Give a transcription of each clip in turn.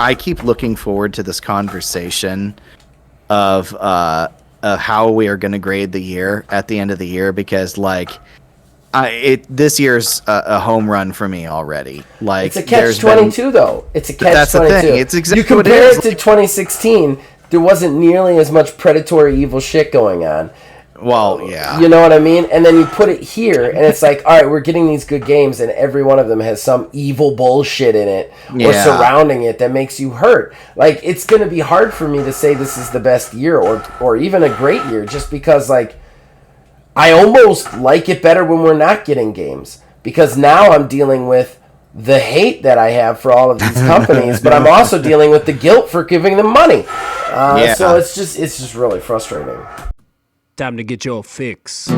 I keep looking forward to this conversation of how we are going to grade the year at the end of the year, because like this year's a home run for me already. Like, it's a catch-22 though. It's a catch-22. That's the thing. It's exactly you compare it to 2016. There wasn't nearly as much predatory evil shit going on. Well, yeah. You know what I mean? And then you put it here, and it's like, all right, we're getting these good games, and every one of them has some evil bullshit in it or surrounding it that makes you hurt. Like, it's going to be hard for me to say this is the best year or even a great year, just because, like, I almost like it better when we're not getting games, because now I'm dealing with the hate that I have for all of these companies, but I'm also dealing with the guilt for giving them money. So it's just really frustrating. Time to get your fix.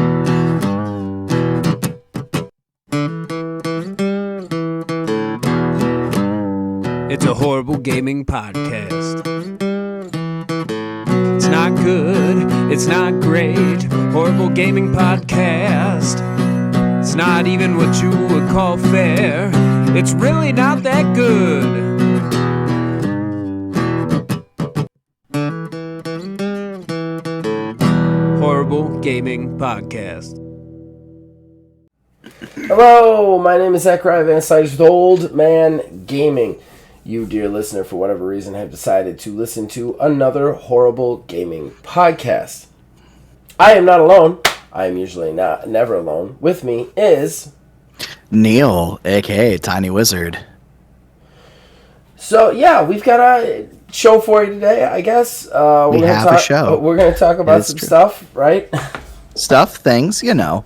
It's a horrible gaming podcast. It's not good, it's not great. Horrible gaming podcast. It's not even what you would call fair. It's really not that good. Horrible Gaming Podcast. Hello, my name is Zachariah Van Siders with Old Man Gaming. You, dear listener, for whatever reason, have decided to listen to another Horrible Gaming Podcast. I am not alone. I am usually never alone. With me is Neil, aka Tiny Wizard. So yeah, we've got a show for you today, I guess. We have a show. We're going to talk about some stuff, right? Things, you know.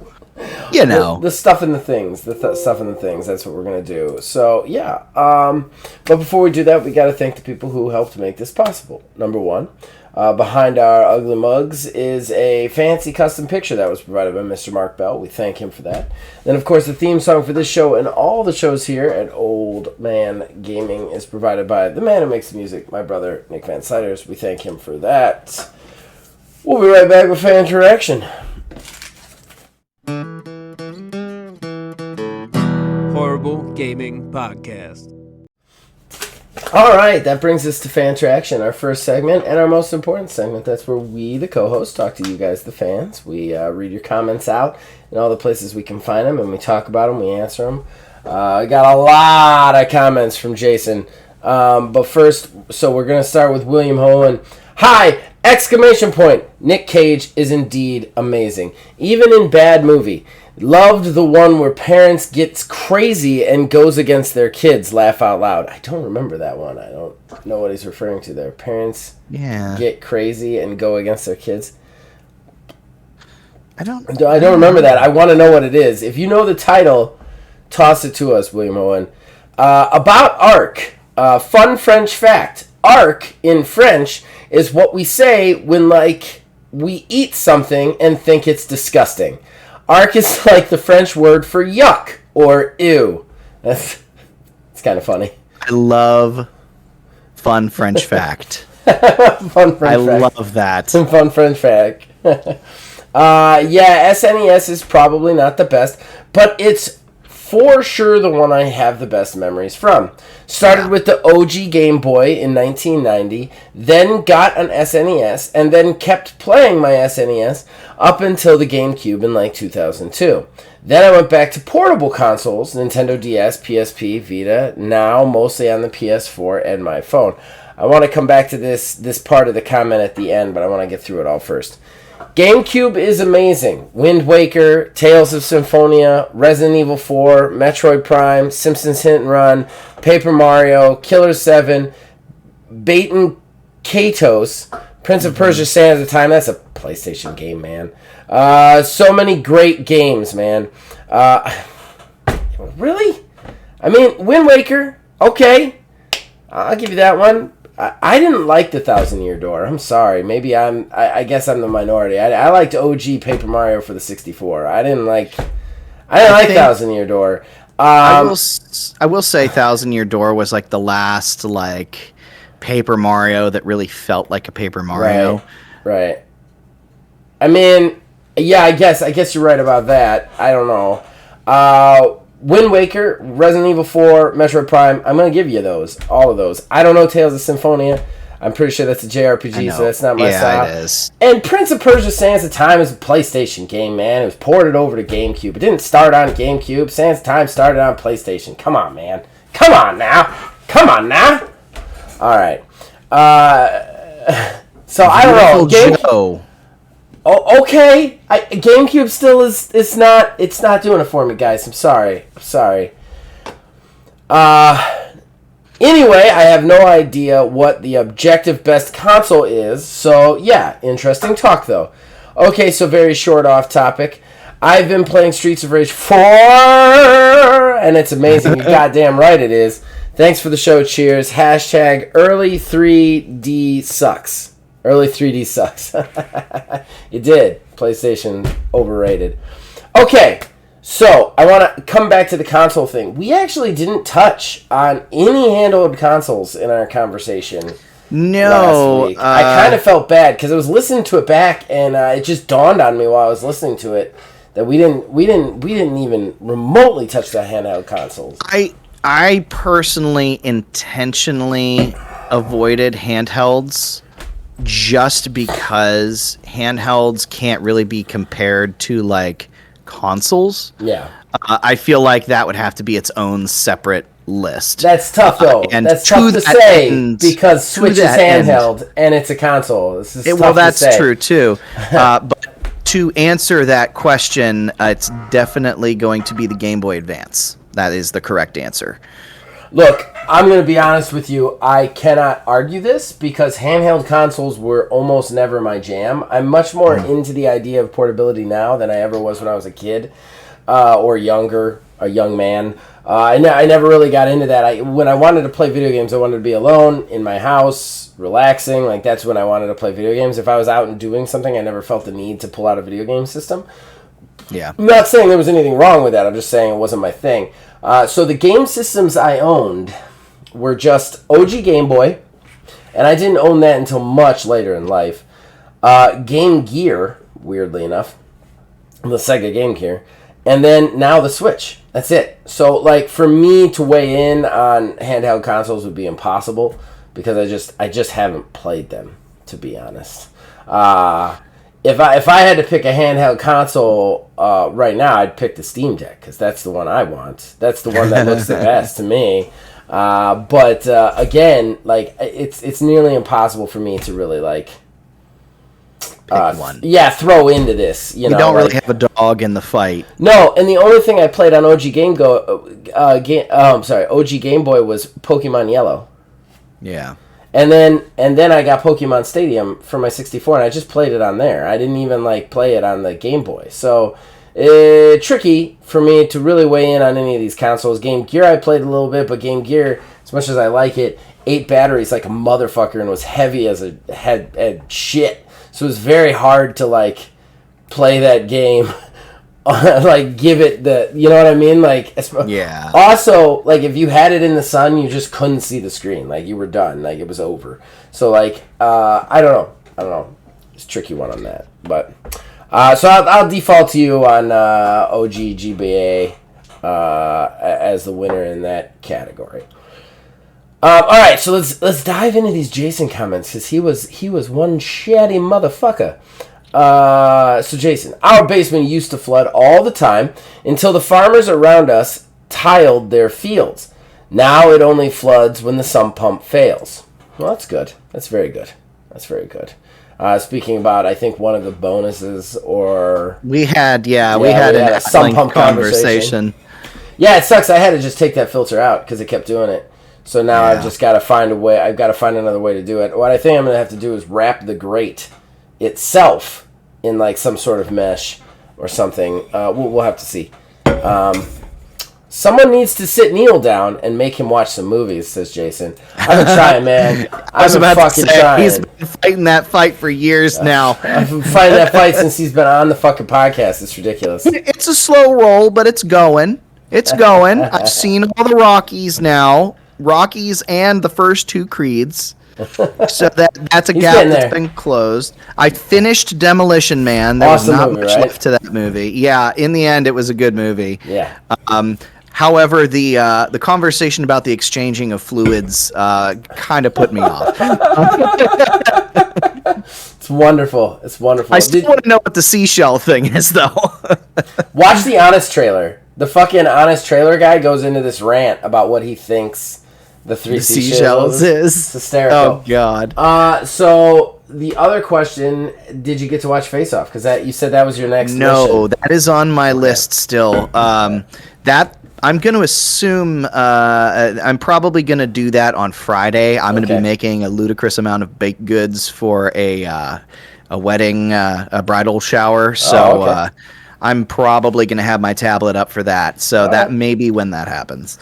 The stuff and the things. Stuff and the things. That's what we're going to do. So, yeah. But before we do that, we got to thank the people who helped make this possible. Number one, behind our ugly mugs is a fancy custom picture that was provided by Mr. Mark Bell. We thank him for that. Then, of course, the theme song for this show and all the shows here at Old Man Gaming is provided by the man who makes the music, my brother, Nick Van Siders. We thank him for that. We'll be right back with fan interaction. Horrible Gaming Podcast. All right, that brings us to Fan Traction, our first segment and our most important segment. That's where we, the co-hosts, talk to you guys, the fans. We read your comments out in all the places we can find them, and we talk about them, we answer them. I got a lot of comments from Jason. But first, so we're going to start with William Hohen. Hi! Exclamation point! Nick Cage is indeed amazing. Even in bad movie. Loved the one where parents gets crazy and goes against their kids. Laugh out loud. I don't remember that one. I don't know what he's referring to there. Parents get crazy and go against their kids. I don't remember that. I want to know what it is. If you know the title, toss it to us, William Owen. About Ark. Fun French fact. Ark in French is what we say when, like, we eat something and think it's disgusting. Ark is like the French word for yuck or ew. It's kind of funny. I love fun French fact. Fun French fact. I love that. Fun French fact. Yeah, SNES is probably not the best, but it's for sure the one I have the best memories from. Started with the OG Game Boy in 1990, then got an SNES, and then kept playing my SNES up until the GameCube in like 2002. Then I went back to portable consoles, Nintendo DS, PSP, Vita, now mostly on the PS4 and my phone. I want to come back to this part of the comment at the end, but I want to get through it all first. GameCube is amazing. Wind Waker, Tales of Symphonia, Resident Evil 4, Metroid Prime, Simpsons Hit and Run, Paper Mario, Killer 7, Baten Kaitos, Prince of Persia: Sands of Time. That's a PlayStation game, man. So many great games, man. Really? I mean, Wind Waker, okay. I'll give you that one. I didn't like the Thousand Year Door. I'm sorry. Maybe I guess I'm the minority. I liked OG Paper Mario for the 64. I didn't like Thousand Year Door. I will say Thousand Year Door was like the last like Paper Mario that really felt like a Paper Mario. Right. I mean, yeah, I guess you're right about that. I don't know. Wind Waker, Resident Evil 4, Metroid Prime. I'm going to give you those. All of those. I don't know Tales of Symphonia. I'm pretty sure that's a JRPG, so that's not my style. Yeah, it is. And Prince of Persia Sands of Time is a PlayStation game, man. It was ported over to GameCube. It didn't start on GameCube. Sands of Time started on PlayStation. Come on, man. Come on now. Come on now. All right. So I don't know. Joe. Oh, okay. GameCube still is. It's not doing it for me, guys. I'm sorry. Anyway, I have no idea what the objective best console is. So yeah, interesting talk though. Okay, so very short off topic. I've been playing Streets of Rage 4, and it's amazing. You're goddamn right it is. Thanks for the show. Cheers. Hashtag early 3D sucks. Early 3D sucks. It did. PlayStation overrated. Okay, so I want to come back to the console thing. We actually didn't touch on any handheld consoles in our conversation. No. Last week. I kind of felt bad because I was listening to it back, and it just dawned on me while I was listening to it that we didn't even remotely touch the handheld consoles. I personally intentionally avoided handhelds just because handhelds can't really be compared to like consoles. Yeah. I feel like that would have to be its own separate list. That's tough though. And that's to tough to that say end- because to Switch is that end- handheld and it's a console. This is well, tough to that's say. true too. But to answer that question, it's definitely going to be the Game Boy Advance. That is the correct answer. Look, I'm going to be honest with you. I cannot argue this because handheld consoles were almost never my jam. I'm much more into the idea of portability now than I ever was when I was a kid or younger, a young man. I never really got into that. When I wanted to play video games, I wanted to be alone in my house, relaxing. Like that's when I wanted to play video games. If I was out and doing something, I never felt the need to pull out a video game system. Yeah. I'm not saying there was anything wrong with that. I'm just saying it wasn't my thing. So the game systems I owned were just OG Game Boy, and I didn't own that until much later in life. Game Gear, weirdly enough, the Sega Game Gear, and then now the Switch. That's it. So, like, for me to weigh in on handheld consoles would be impossible because I just haven't played them, to be honest. If I had to pick a handheld console right now, I'd pick the Steam Deck because that's the one I want. That's the one that looks the best to me. But again, like it's nearly impossible for me to really like Pick one. Yeah, throw into this. You know, don't really like, have a dog in the fight. no. And the only thing I played on OG Game OG Game Boy was Pokemon Yellow. Yeah. And then I got Pokemon Stadium for my 64, and I just played it on there. I didn't even like play it on the Game Boy. So, tricky for me to really weigh in on any of these consoles. Game Gear I played a little bit, but Game Gear, as much as I like it, 8 batteries like a motherfucker and was heavy as a had shit. So it was very hard to like play that game. Like give it the, you know what I mean? Like, Yeah. Also, like if you had it in the sun, you just couldn't see the screen. Like you were done. Like it was over. So like, I don't know. It's a tricky one on that. But so I'll default to you on OG GBA as the winner in that category. All right, so let's dive into these Jason comments because he was one shitty motherfucker. So Jason, our basement used to flood all the time until the farmers around us tiled their fields. Now it only floods when the sump pump fails. Well, that's good. That's very good. That's very good. Speaking about, I think one of the bonuses or... We had a sump pump conversation. Yeah, it sucks. I had to just take that filter out because it kept doing it. So now I've just got to find a way. I've got to find another way to do it. What I think I'm going to have to do is wrap the grate itself in like some sort of mesh or something. We'll have to see. Someone needs to sit Neil down and make him watch some movies, says Jason. I've been trying, man. I've been fucking trying. He's been fighting that fight for years now. I've been fighting that fight since he's been on the fucking podcast. It's ridiculous. It's a slow roll, but it's going. It's going. I've seen all the Rockies now. Rockies and the first 2 Creeds. So that's a gap that's been closed. I finished Demolition Man. There was not much left to that movie. Yeah, in the end, it was a good movie. Yeah. However, the conversation about the exchanging of fluids kind of put me off. It's wonderful. It's wonderful. I still want to know what the seashell thing is, though. Watch the Honest trailer. The fucking Honest trailer guy goes into this rant about what he thinks the three seashells is. It's hysterical. Oh God. So the other question: did you get to watch Face Off? Because you said that was your next. No, mission. that is on my list still. That I'm going to assume I'm probably going to do that on Friday. I'm going to be making a ludicrous amount of baked goods for a wedding, a bridal shower. So I'm probably going to have my tablet up for that. So that may be when that happens.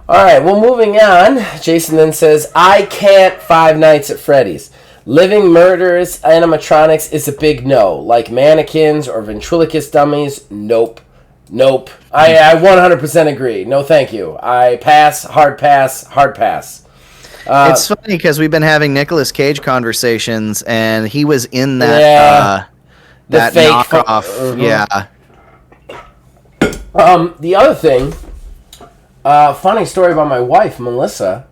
All right, well, moving on. Jason then says, I can't Five Nights at Freddy's. Living murderous animatronics is a big no. Like mannequins or ventriloquist dummies, nope. I 100% agree. No, thank you. I pass, hard pass, hard pass. It's funny because we've been having Nicolas Cage conversations, and he was in that that fake knockoff. Yeah. The other thing, funny story about my wife, Melissa.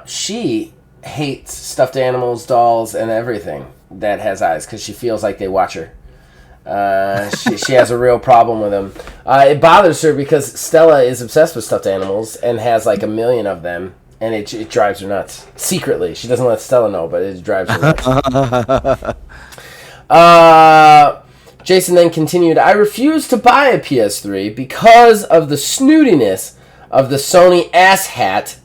She hates stuffed animals, dolls, and everything that has eyes because she feels like they watch her. She has a real problem with them. It bothers her because Stella is obsessed with stuffed animals and has like 1 million of them, and it drives her nuts. Secretly, she doesn't let Stella know, but it drives her nuts. Jason then continued, I refuse to buy a PS3 because of the snootiness of the Sony asshat,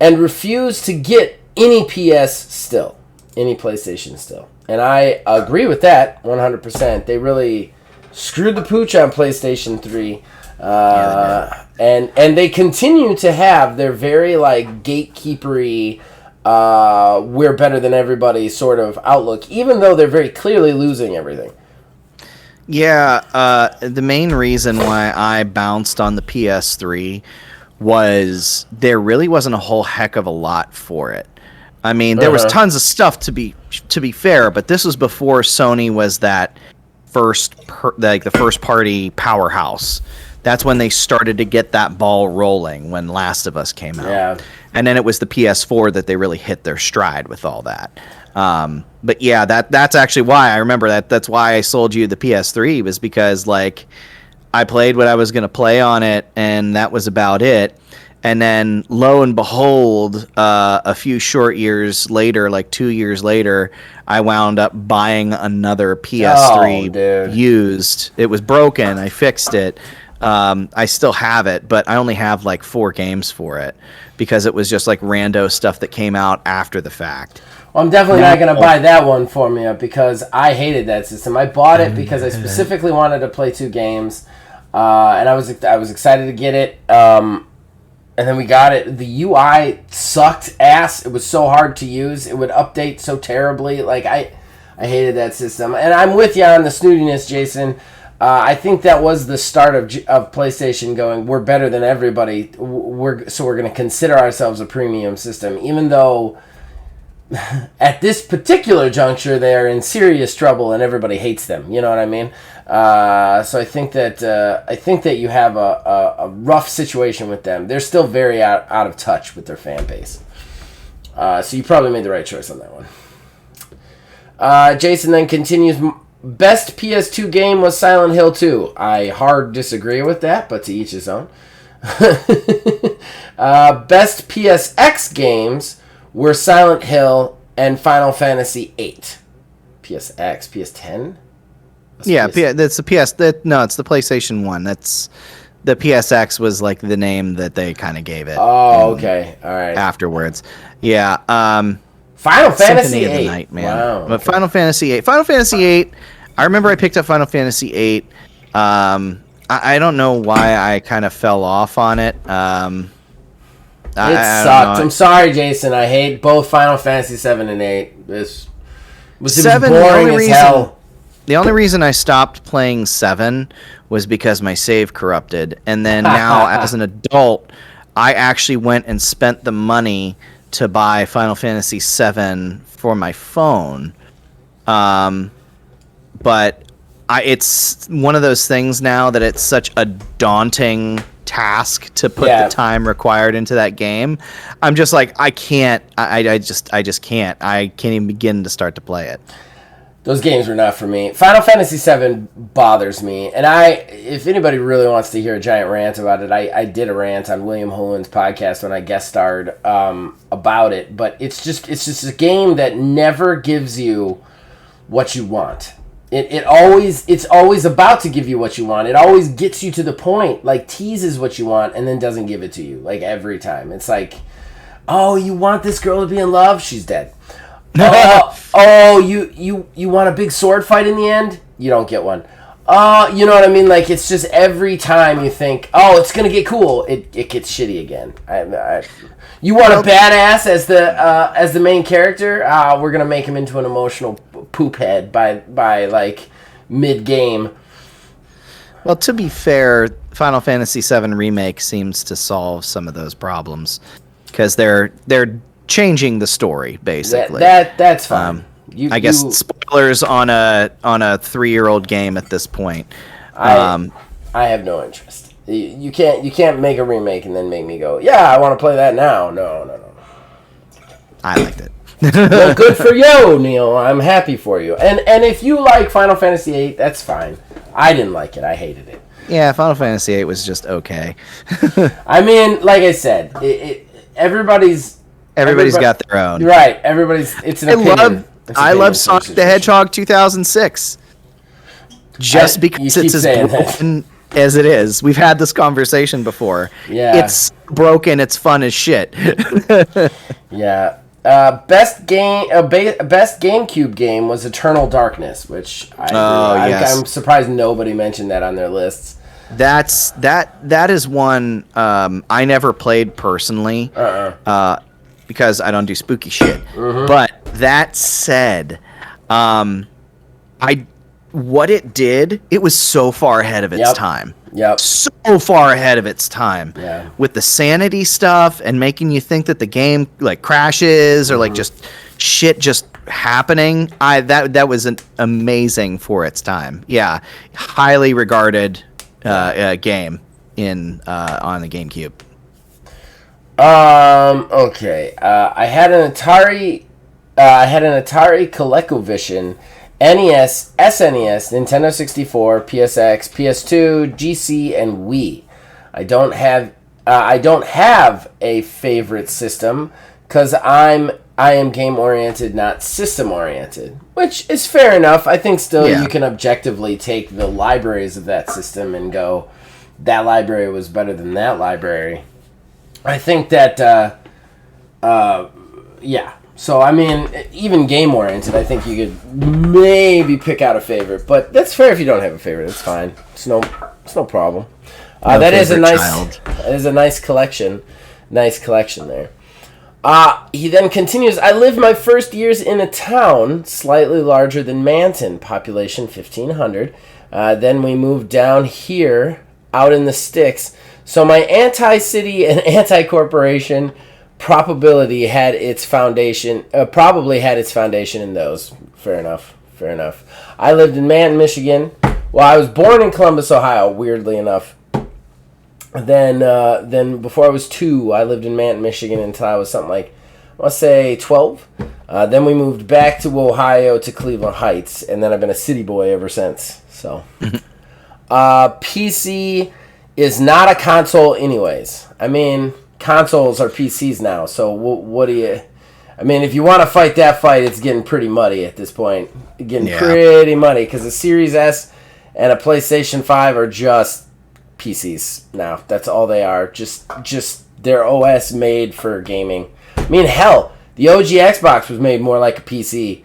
and refuse to get any any PlayStation still. And I agree with that 100%. They really screwed the pooch on PlayStation 3. And they continue to have their very like gatekeepery, we're better than everybody sort of outlook, even though they're very clearly losing everything. Yeah, the main reason why I bounced on the PS3 was there really wasn't a whole heck of a lot for it. I mean, there was tons of stuff to be fair, but this was before Sony was that the first party powerhouse. That's when they started to get that ball rolling when Last of Us came out. Yeah. And then it was the PS4 that they really hit their stride with all that. But yeah, that's actually why I remember that. That's why I sold you the PS3, was because like I played what I was going to play on it, and that was about it. And then, lo and behold, a few short years later, like 2 years later, I wound up buying another PS3 used. It was broken. I fixed it. I still have it, but I only have like 4 games for it because it was just like rando stuff that came out after the fact. Well, I'm definitely not going to buy that one for me because I hated that system. I bought it because I specifically wanted to play 2 games, and I was excited to get it. And then we got it. The UI sucked ass. It was so hard to use. It would update so terribly. Like I hated that system. And I'm with you on the snootiness, Jason. I think that was the start of PlayStation going, we're better than everybody. We're going to consider ourselves a premium system, even though at this particular juncture they're in serious trouble and everybody hates them. You know what I mean? So I think that you have a rough situation with them. They're still very out of touch with their fan base. So you probably made the right choice on that one. Jason then continues, best PS2 game was Silent Hill 2. I hard disagree with that, but to each his own. Best PSX games were Silent Hill and Final Fantasy 8. PSX, PS10? Yeah, that's the no, it's the PlayStation 1. That's the PSX was like the name that they kind of gave it. Oh, okay. All right. Afterwards. Yeah, Final Fantasy Symphony of the 8. Night, man. Wow. But Final Fantasy 8. Final Fantasy 8. I remember I picked up Final Fantasy 8. I don't know why I kind of fell off on it. It sucked. I'm sorry, Jason. I hate both Final Fantasy 7 and 8. This was 7, boring as hell. The only reason I stopped playing 7 was because my save corrupted. And then now, as an adult, I actually went and spent the money to buy Final Fantasy 7 for my phone. But it's one of those things now that it's such a daunting task to put Yeah. the time required into that game. I'm just like, I can't. I just can't. I can't even begin to start to play it. Those games were not for me. Final Fantasy VII bothers me, and if anybody really wants to hear a giant rant about it, I did a rant on William Holen's podcast when I guest starred about it. But it's just a game that never gives you what you want. It's always about to give you what you want. It always gets you to the point, like teases what you want, and then doesn't give it to you. Like every time, it's like, oh, you want this girl to be in love? She's dead. You want a big sword fight in the end? You don't get one. You know what I mean? Like, it's just every time you think, oh, it's gonna get cool, it gets shitty again. You want a badass as the main character? We're gonna make him into an emotional poop head by like mid game. Well, to be fair, Final Fantasy VII Remake seems to solve some of those problems because they're changing the story basically. That's fine. I guess spoilers on a 3-year-old game at this point. I have no interest. You can't make a remake and then make me go, yeah, I want to play that now. No. I liked it. Well, good for you, Neil. I'm happy for you. And if you like Final Fantasy VIII, that's fine. I didn't like it. I hated it. Yeah, Final Fantasy VIII was just okay. I mean, like I said, everybody's got their own. Right. It's an opinion. I love Sonic the Hedgehog 2006. Just because it's as broken as it is. We've had this conversation before. Yeah. It's broken, it's fun as shit. Yeah. Best GameCube game was Eternal Darkness, which I'm surprised nobody mentioned that on their lists. That is one I never played personally. Because I don't do spooky shit. Mm-hmm. But that said, what it did, it was so far ahead of its time. Yep. So far ahead of its time. Yeah. With the sanity stuff and making you think that the game like crashes or like just shit just happening. That was amazing for its time. Yeah. Highly regarded game on the GameCube. Okay. I had an Atari ColecoVision, NES, SNES, Nintendo 64, PSX, PS2, GC, and Wii. I don't have a favorite system because I am game oriented, not system oriented, which is fair enough. I think still you can objectively take the libraries of that system and go, that library was better than that library. I think that, yeah. So, I mean, even game-oriented, I think you could maybe pick out a favorite. But that's fair if you don't have a favorite. It's fine. It's no problem. That is a nice collection. Nice collection there. He then continues, I lived my first years in a town slightly larger than Manton, population 1,500. Then we moved down here, out in the sticks. So my anti-city and anti-corporation probably had its foundation in those. Fair enough. I lived in Manton, Michigan. Well, I was born in Columbus, Ohio, weirdly enough. Then before I was 2, I lived in Manton, Michigan until I was something like, I want to say 12. Then we moved back to Ohio to Cleveland Heights, and then I've been a city boy ever since. So, PC is not a console anyways. I mean, consoles are PCs now, so what do you... I mean, if you want to fight that fight, it's getting pretty muddy at this point. Pretty muddy, because the Series S and a PlayStation 5 are just PCs now. That's all they are. Just their OS made for gaming. I mean, hell, the OG Xbox was made more like a PC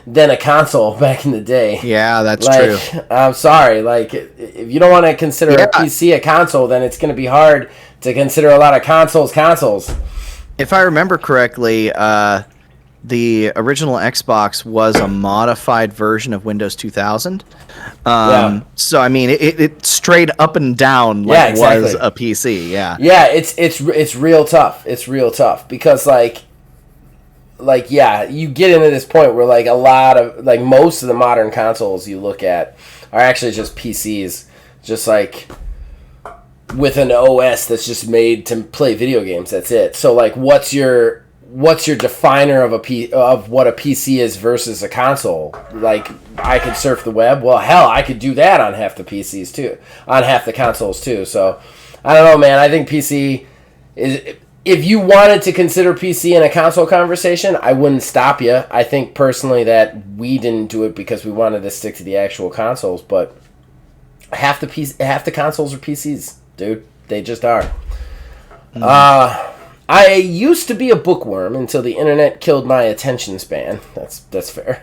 than a console back in the day. Yeah, that's true. I'm sorry. Like, if you don't want to consider a PC a console, then it's going to be hard to consider a lot of consoles. If I remember correctly, the original Xbox was a modified version of Windows 2000. So, I mean, it straight up and down was a PC. Yeah. Yeah, it's real tough. It's real tough because, like, like, yeah, you get into this point where, like, a lot of, like, most of the modern consoles you look at are actually just PCs, just, like, with an OS that's just made to play video games. That's it. So, like, what's your definer of what a PC is versus a console? Like, I could surf the web. Well, hell, I could do that on half the PCs, too. On half the consoles, too. So, I don't know, man. I think PC is... If you wanted to consider PC in a console conversation, I wouldn't stop you. I think personally that we didn't do it because we wanted to stick to the actual consoles, but half the consoles are PCs, dude. They just are. I used to be a bookworm until the internet killed my attention span. That's fair.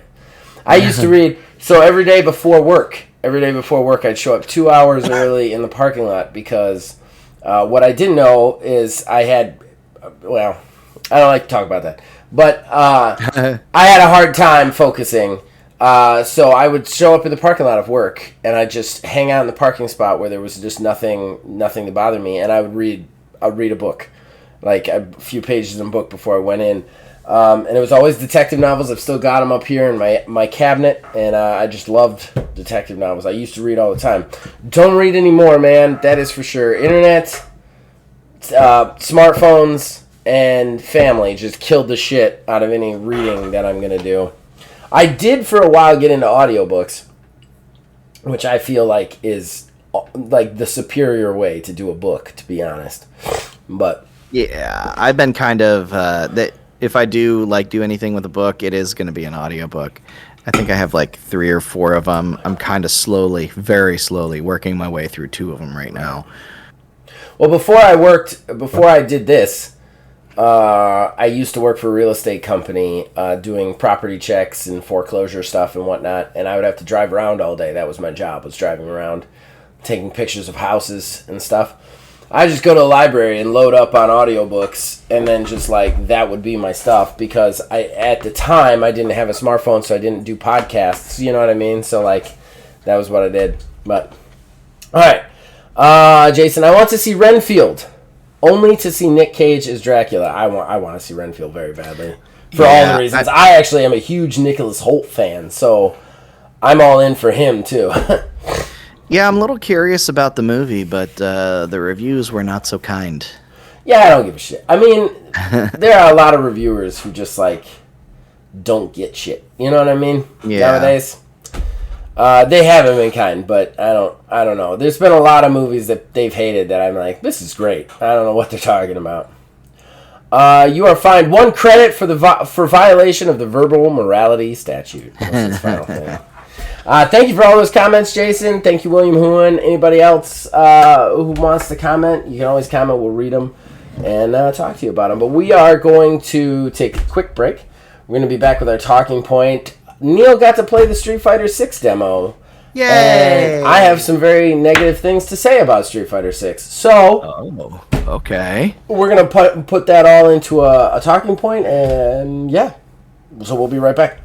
I used to read, so every day before work, I'd show up 2 hours early in the parking lot because what I didn't know is I had... Well, I don't like to talk about that. But I had a hard time focusing. So I would show up in the parking lot of work, and I'd just hang out in the parking spot where there was just nothing to bother me, and I'd read a book, like a few pages in a book before I went in. And it was always detective novels. I've still got them up here in my cabinet, and I just loved detective novels. I used to read all the time. Don't read anymore, man. That is for sure. Internet... smartphones and family just killed the shit out of any reading that I'm going to do. I did for a while get into audiobooks, which I feel like is like the superior way to do a book, to be honest. But yeah, I've been kind of that if I do anything with a book, it is going to be an audiobook. I think I have like 3 or 4 of them. I'm kind of very slowly working my way through 2 of them right now. Well, before I did this, I used to work for a real estate company doing property checks and foreclosure stuff and whatnot, and I would have to drive around all day. That was my job, was driving around, taking pictures of houses and stuff. I just go to the library and load up on audiobooks, and then just like that would be my stuff because at the time I didn't have a smartphone, so I didn't do podcasts, you know what I mean? So like that was what I did. But all right. Jason, I want to see Renfield. Only to see Nick Cage as Dracula. I want to see Renfield very badly. For all the reasons. I actually am a huge Nicholas Hoult fan, so I'm all in for him, too. Yeah, I'm a little curious about the movie, but the reviews were not so kind. Yeah, I don't give a shit. I mean, there are a lot of reviewers who just, like, don't get shit. You know what I mean? Yeah. Nowadays. They haven't been kind, but I don't know. There's been a lot of movies that they've hated that I'm like, this is great. I don't know what they're talking about. You are fined 1 credit for violation of the verbal morality statute. That's his final thing. Thank you for all those comments, Jason. Thank you, William Huon. Anybody else who wants to comment, you can always comment. We'll read them and talk to you about them. But we are going to take a quick break. We're going to be back with our talking point. Neil got to play the Street Fighter 6 demo. Yay! And I have some very negative things to say about Street Fighter 6. So, okay. We're going to put that all into a talking point, and yeah. So we'll be right back.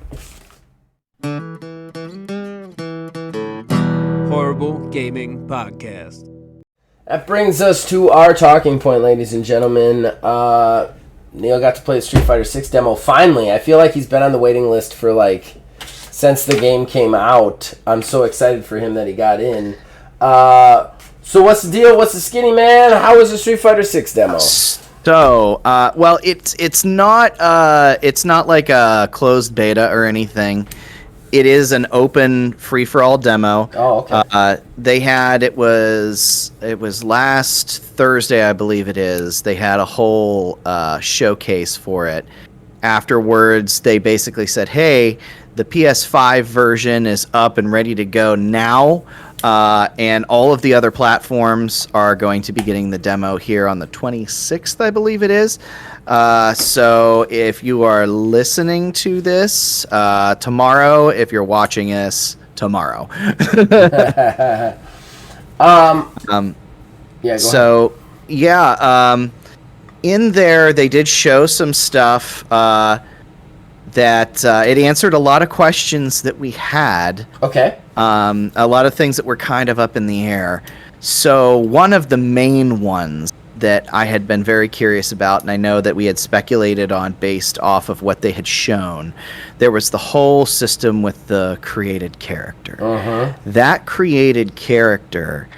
Horrible Gaming Podcast. That brings us to our talking point, ladies and gentlemen. Neil got to play the Street Fighter 6 demo finally. I feel like he's been on the waiting list for since the game came out. I'm so excited for him that he got in. So what's the deal? What's the skinny, man? How was the Street Fighter 6 demo? So, well, it's not like a closed beta or anything. It is an open free-for-all demo. Oh, okay. It was last Thursday, I believe it is. They had a whole showcase for it. Afterwards, they basically said, hey, the PS5 version is up and ready to go now, and all of the other platforms are going to be getting the demo here on the 26th, I believe it is. So if you are listening to this tomorrow, if you're watching us tomorrow. Yeah, go ahead. In there they did show some stuff that it answered a lot of questions that we had. Okay. A lot of things that were kind of up in the air. So one of the main ones that I had been very curious about, and I know that we had speculated on based off of what they had shown. There was the whole system with the created character. That created character,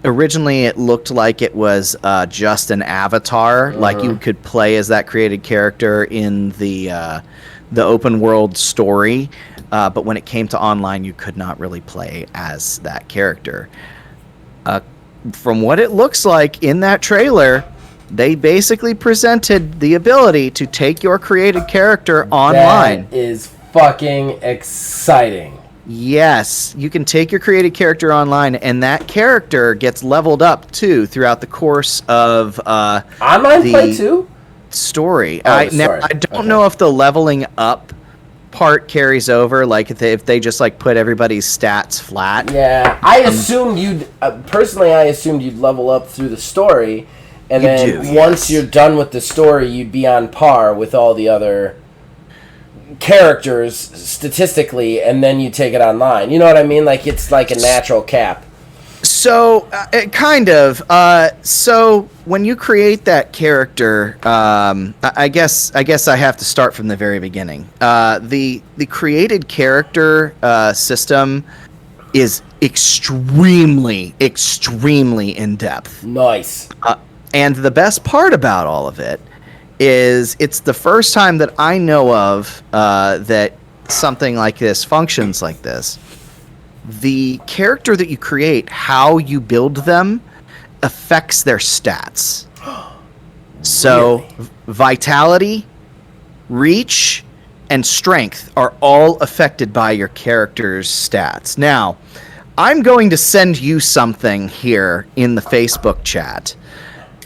originally it looked like it was just an avatar, like you could play as that created character in the open world story. But when it came to online, you could not really play as that character. From what it looks like in that trailer, they basically presented the ability to take your created character online. That is fucking exciting. Yes, you can take your created character online, and that character gets leveled up too throughout the course of Online play too? story. Oh, I sorry. don't know if the leveling up part carries over, like if they just like put everybody's stats flat. Yeah, I assumed you'd personally. I assumed you'd level up through the story, and You then do, once yes. you're done with the story, you'd be on par with all the other characters statistically, and then you take it online. You know what I mean? Like it's like a natural cap. So, kind of. So, when you create that character, I guess I have to start from the very beginning. The created character system is extremely in depth. Nice. And the best part about all of it is it's the first time that I know of that something like this functions like this. The character that you create, how you build them, affects their stats. So, vitality, reach, and strength are all affected by your character's stats. Now, I'm going to send you something here in the Facebook chat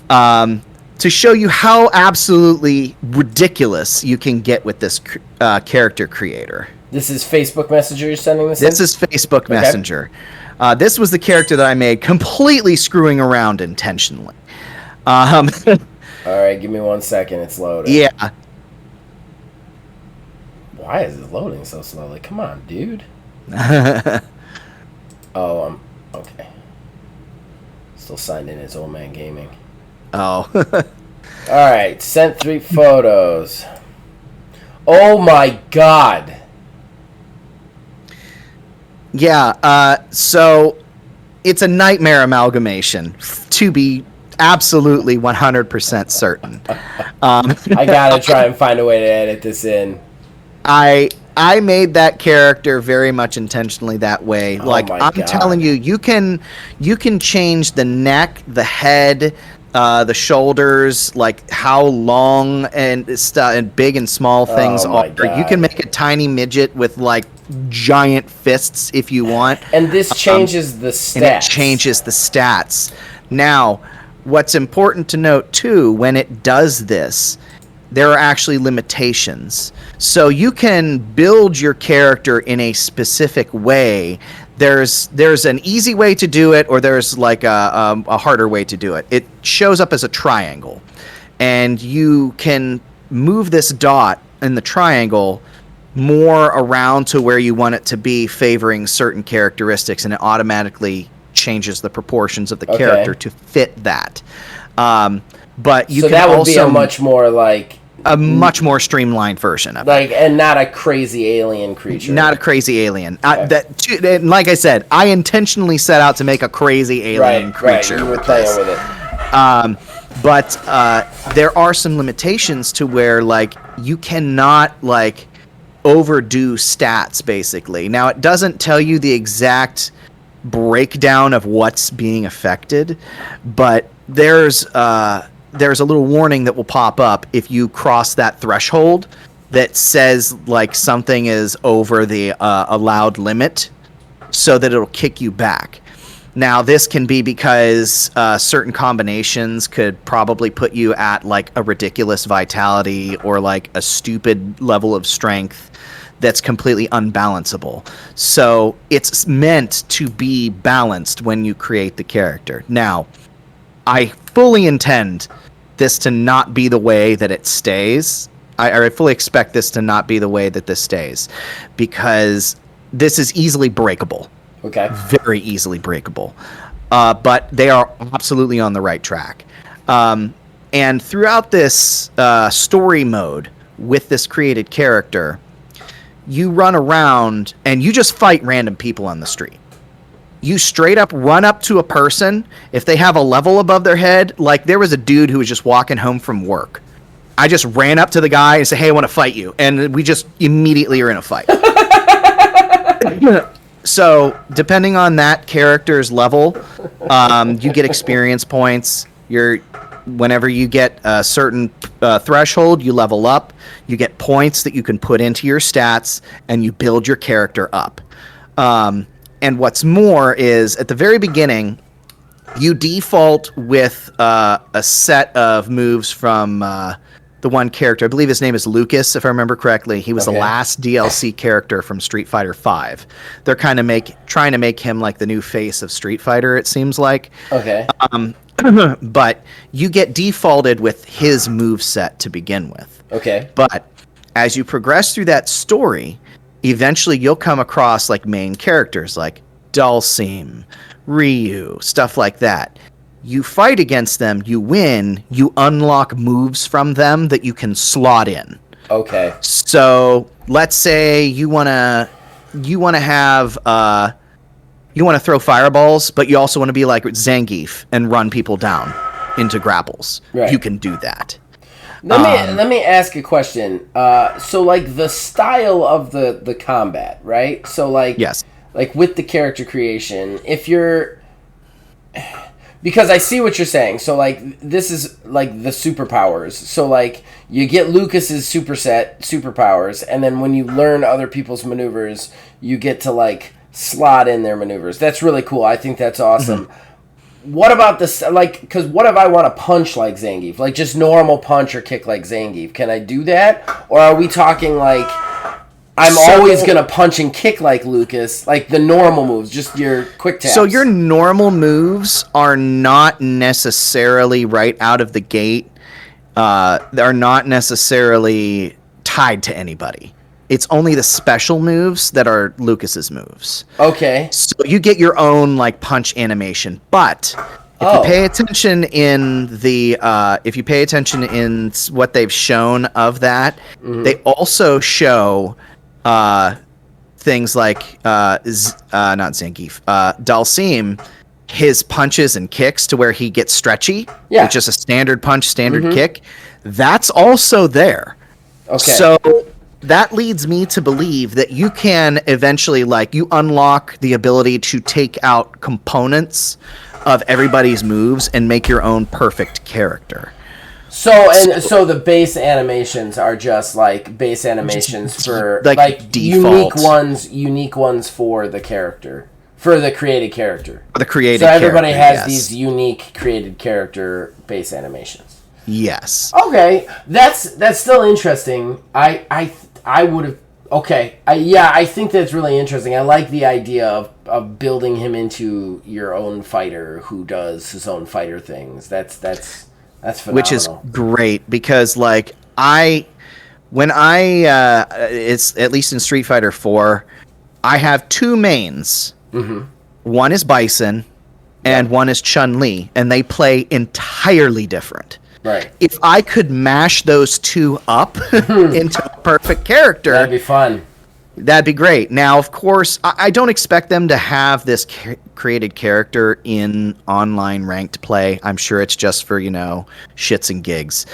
to show you how absolutely ridiculous you can get with this character creator. This is Facebook Messenger you're sending this This in? is Facebook Messenger. This was the character that I made completely screwing around intentionally. All right, give me 1 second. It's loading. Yeah. Why is it loading so slowly? Come on, dude. Oh, okay. Still signed in as Old Man Gaming. Oh. All right, sent 3 photos. Oh my god. Yeah, so it's a nightmare amalgamation, to be absolutely 100% certain. I gotta try and find a way to edit this in. I made that character very much intentionally that way. Like my I'm God. telling you, you can change the neck, the head, the shoulders, like how long and big and small things Oh my are. God. You can make a tiny midget with like giant fists if you want. And this changes the stats. And it changes the stats. Now, what's important to note too, when it does this, there are actually limitations. So you can build your character in a specific way. There's an easy way to do it, or there's like a harder way to do it. It shows up as a triangle, and you can move this dot in the triangle more around to where you want it to be, favoring certain characteristics, and it automatically changes the proportions of the character to fit that. But you so can that would also be a much more like a much more streamlined version of it. like, and not a crazy alien creature. Not a crazy alien. And like I said, I intentionally set out to make a crazy alien creature. Right, you were with playing this. with it. But there are some limitations to where like you cannot like overdo stats basically. Now it doesn't tell you the exact breakdown of what's being affected, but there's a little warning that will pop up if you cross that threshold that says like something is over the allowed limit, so that it'll kick you back. Now this can be because certain combinations could probably put you at like a ridiculous vitality or like a stupid level of strength that's completely unbalanceable. So it's meant to be balanced when you create the character. Now, I fully intend this to not be the way that it stays. I fully expect this to not be the way that this stays, because this is easily breakable. Okay. Very easily breakable. But they are absolutely on the right track. And throughout this story mode with this created character, you run around and you just fight random people on the street. You straight up run up to a person. If they have a level above their head, like there was a dude who was just walking home from work. I just ran up to the guy and said, "Hey, I want to fight you." And we just immediately are in a fight. So, depending on that character's level, you get experience points. Whenever you get a certain threshold, you level up. You get points that you can put into your stats, and you build your character up. And what's more is, at the very beginning, you default with a set of moves from the one character. I believe his name is Lucas, if I remember correctly. He was the last DLC character from Street Fighter V. They're kind of trying to make him like the new face of Street Fighter, it seems like. Okay. But you get defaulted with his move set to begin with. Okay. But as you progress through that story, eventually you'll come across like main characters like Dhalsim, Ryu, stuff like that. You fight against them, you win, you unlock moves from them that you can slot in. Okay. So let's say you wanna throw fireballs, but you also want to be like Zangief and run people down into grapples. Right. You can do that. Let me ask a question. So like the style of the combat, right? So like Yes. like with the character creation, because I see what you're saying. So like this is like the superpowers. So like you get Lucas's superpowers, and then when you learn other people's maneuvers, you get to like slot in their maneuvers. That's really cool. I think that's awesome. Mm-hmm. What about this? Like, because what if I want to punch like Zangief, like just normal punch or kick like Zangief? Can I do that, or are we talking like I'm always gonna punch and kick like Lucas, like the normal moves, just your quick taps? So your normal moves are not necessarily right out of the gate. They're not necessarily tied to anybody. It's only the special moves that are Lucas's moves. Okay. So you get your own like punch animation, but if you pay attention in what they've shown of that, they also show things like not Zangief, Dhalsim, his punches and kicks to where he gets stretchy, which is a standard punch, standard kick. That's also there. Okay. So that leads me to believe that you can eventually, like, you unlock the ability to take out components of everybody's moves and make your own perfect character. So the base animations are just like base animations for like default. unique ones for the character, for the created character. The created so everybody character, has these unique created character base animations. Yes. Okay, that's still interesting. I would have. Okay, I think that's really interesting. I like the idea of building him into your own fighter who does his own fighter things. That's phenomenal. Which is great because like it's at least in Street Fighter 4, I have two mains. Mm-hmm. One is Bison and one is Chun-Li, and they play entirely different. Right. If I could mash those two up into a perfect character, that'd be fun. That'd be great. Now, of course, I don't expect them to have this created character in online ranked play. I'm sure it's just for, shits and gigs.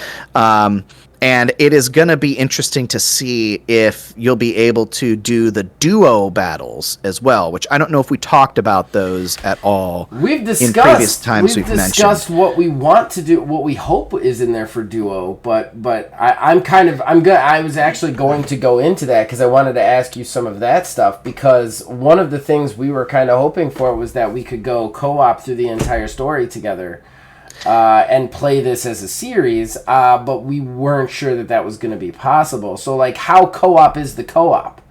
And it is going to be interesting to see if you'll be able to do the duo battles as well, which I don't know if we talked about those at all. We've discussed in previous times we've discussed mentioned what we want to do, what we hope is in there for duo, but I was actually going to go into that because I wanted to ask you some of that stuff, because one of the things we were kind of hoping for was that we could go co-op through the entire story together. And play this as a series, but we weren't sure that was going to be possible. So, like, how co-op is the co-op?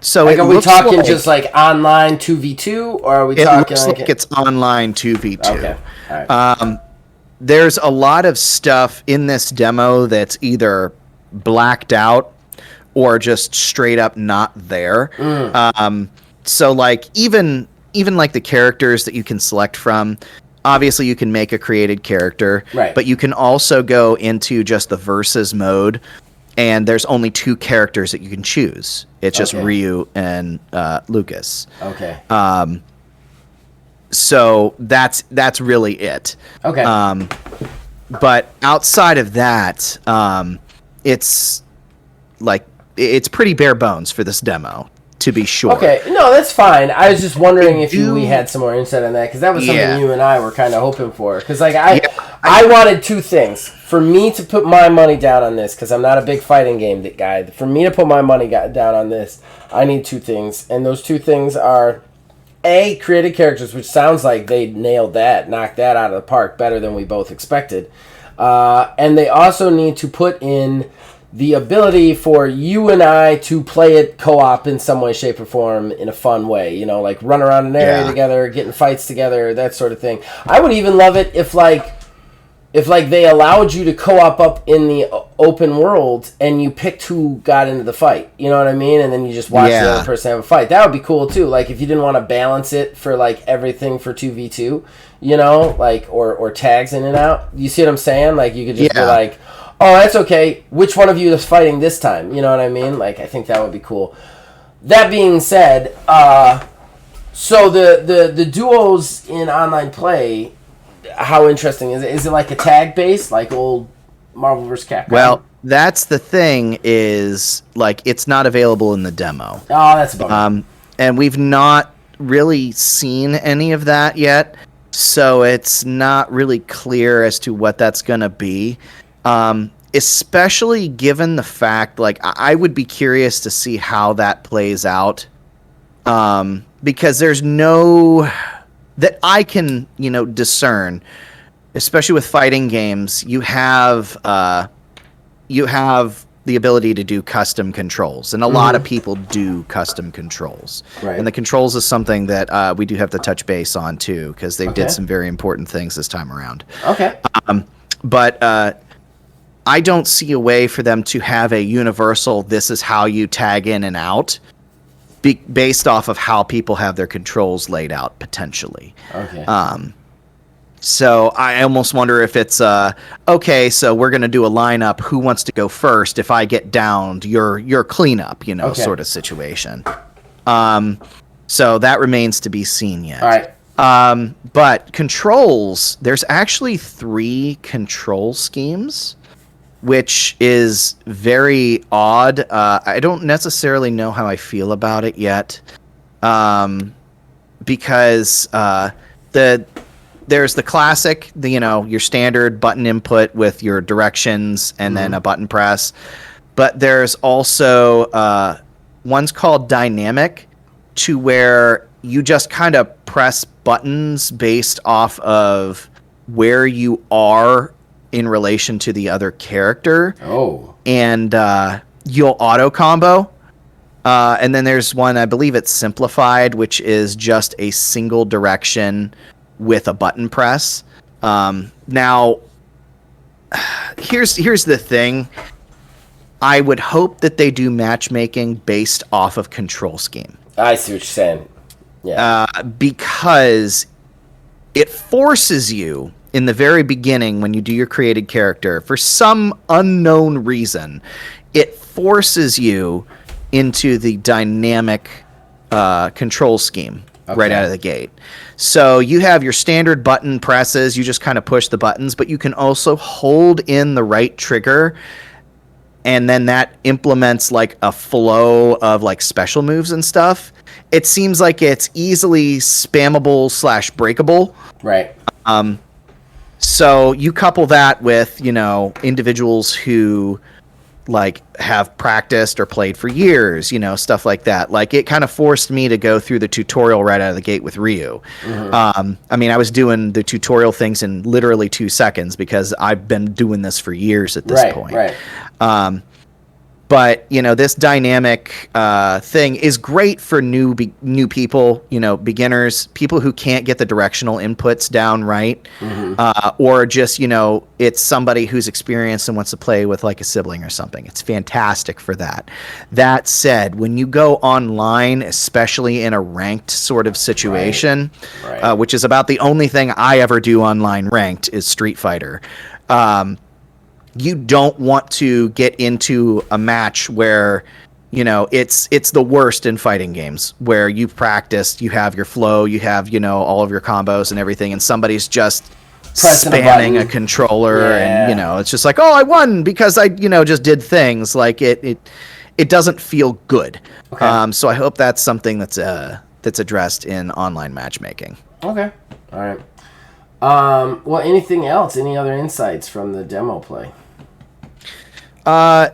So, like, are we talking just like online 2v2, or are we talking? It looks like it's online 2v2. Okay. All right. There's a lot of stuff in this demo that's either blacked out or just straight up not there. So, like, even like the characters that you can select from. obviously you can make a created character, Right. but you can also go into just the versus mode, and there's only 2 characters that you can choose. It's just Okay. Ryu and Lucas. Okay. So that's really it. Okay. But outside of that, it's like it's pretty bare bones for this demo, to be sure. Okay, no, that's fine. I was just wondering They if do- we had some more insight on that, because that was something Yeah. you and I were kind of hoping for. Because like I wanted 2 things for me to put my money down on this, because I'm not a big fighting game guy. For me to put my money down on this, I need 2 things, and those 2 things are A, created characters, which sounds like they nailed that, knocked that out of the park better than we both expected. And they also need to put in the ability for you and I to play it co-op in some way, shape, or form in a fun way. You know, like run around an area Yeah. together, get in fights together, that sort of thing. I would even love it if they allowed you to co-op up in the open world and you picked who got into the fight. You know what I mean? And then you just watch the Yeah. other person have a fight. That would be cool too. Like if you didn't want to balance it for like everything for 2v2, you know, like or tags in and out. You see what I'm saying? Like you could just be Yeah. like, oh, that's okay. Which one of you is fighting this time? You know what I mean? Like I think that would be cool. That being said, so the duos in online play, how interesting is it? Is it like a tag base, like old Marvel vs. Capcom? Well, that's the thing is, like, it's not available in the demo. Oh, that's a bummer. And we've not really seen any of that yet, so it's not really clear as to what that's going to be. Especially given the fact, like, I would be curious to see how that plays out. Because there's no... that I can, discern, especially with fighting games, you have the ability to do custom controls, and a lot of people do custom controls. Right. And the controls is something that we do have to touch base on too, because they Okay. did some very important things this time around. Okay. But I don't see a way for them to have a universal, this is how you tag in and out, based off of how people have their controls laid out, potentially. Okay. So I almost wonder if it's, okay, so we're going to do a lineup, who wants to go first? If I get downed, your cleanup, Okay. sort of situation. So that remains to be seen yet. All right. But controls, there's actually 3 control schemes, which is very odd. I don't necessarily know how I feel about it yet, because there's the classic, your standard button input with your directions and then a button press. But there's also one's called dynamic, to where you just kind of press buttons based off of where you are in relation to the other character, Oh. and you'll auto combo. And then there's one, I believe it's simplified, which is just a single direction with a button press. Now, here's the thing. I would hope that they do matchmaking based off of control scheme. I see what you're saying. Yeah. Because it forces you in the very beginning, when you do your created character, for some unknown reason, it forces you into the dynamic control scheme right Okay. out of the gate. So you have your standard button presses, you just kind of push the buttons, but you can also hold in the right trigger, and then that implements like a flow of like special moves and stuff. It seems like it's easily spammable / breakable. Right. So you couple that with, individuals who like have practiced or played for years, stuff like that. Like it kind of forced me to go through the tutorial right out of the gate with Ryu. I was doing the tutorial things in literally 2 seconds because I've been doing this for years at this point. Right. But this dynamic thing is great for new people, beginners, people who can't get the directional inputs down right, or just it's somebody who's experienced and wants to play with like a sibling or something. It's fantastic for that. That said, when you go online, especially in a ranked sort of situation, Right. Which is about the only thing I ever do online ranked is Street Fighter. You don't want to get into a match where it's the worst in fighting games, where you've practiced, you have your flow, you have all of your combos and everything, and somebody's just Pressing a spamming a button. controller, Yeah. and it's just like, oh, I won because I just did things. Like it doesn't feel good. Okay. So I hope that's something that's addressed in online matchmaking. Okay. All right. Well, anything else? Any other insights from the demo play? No,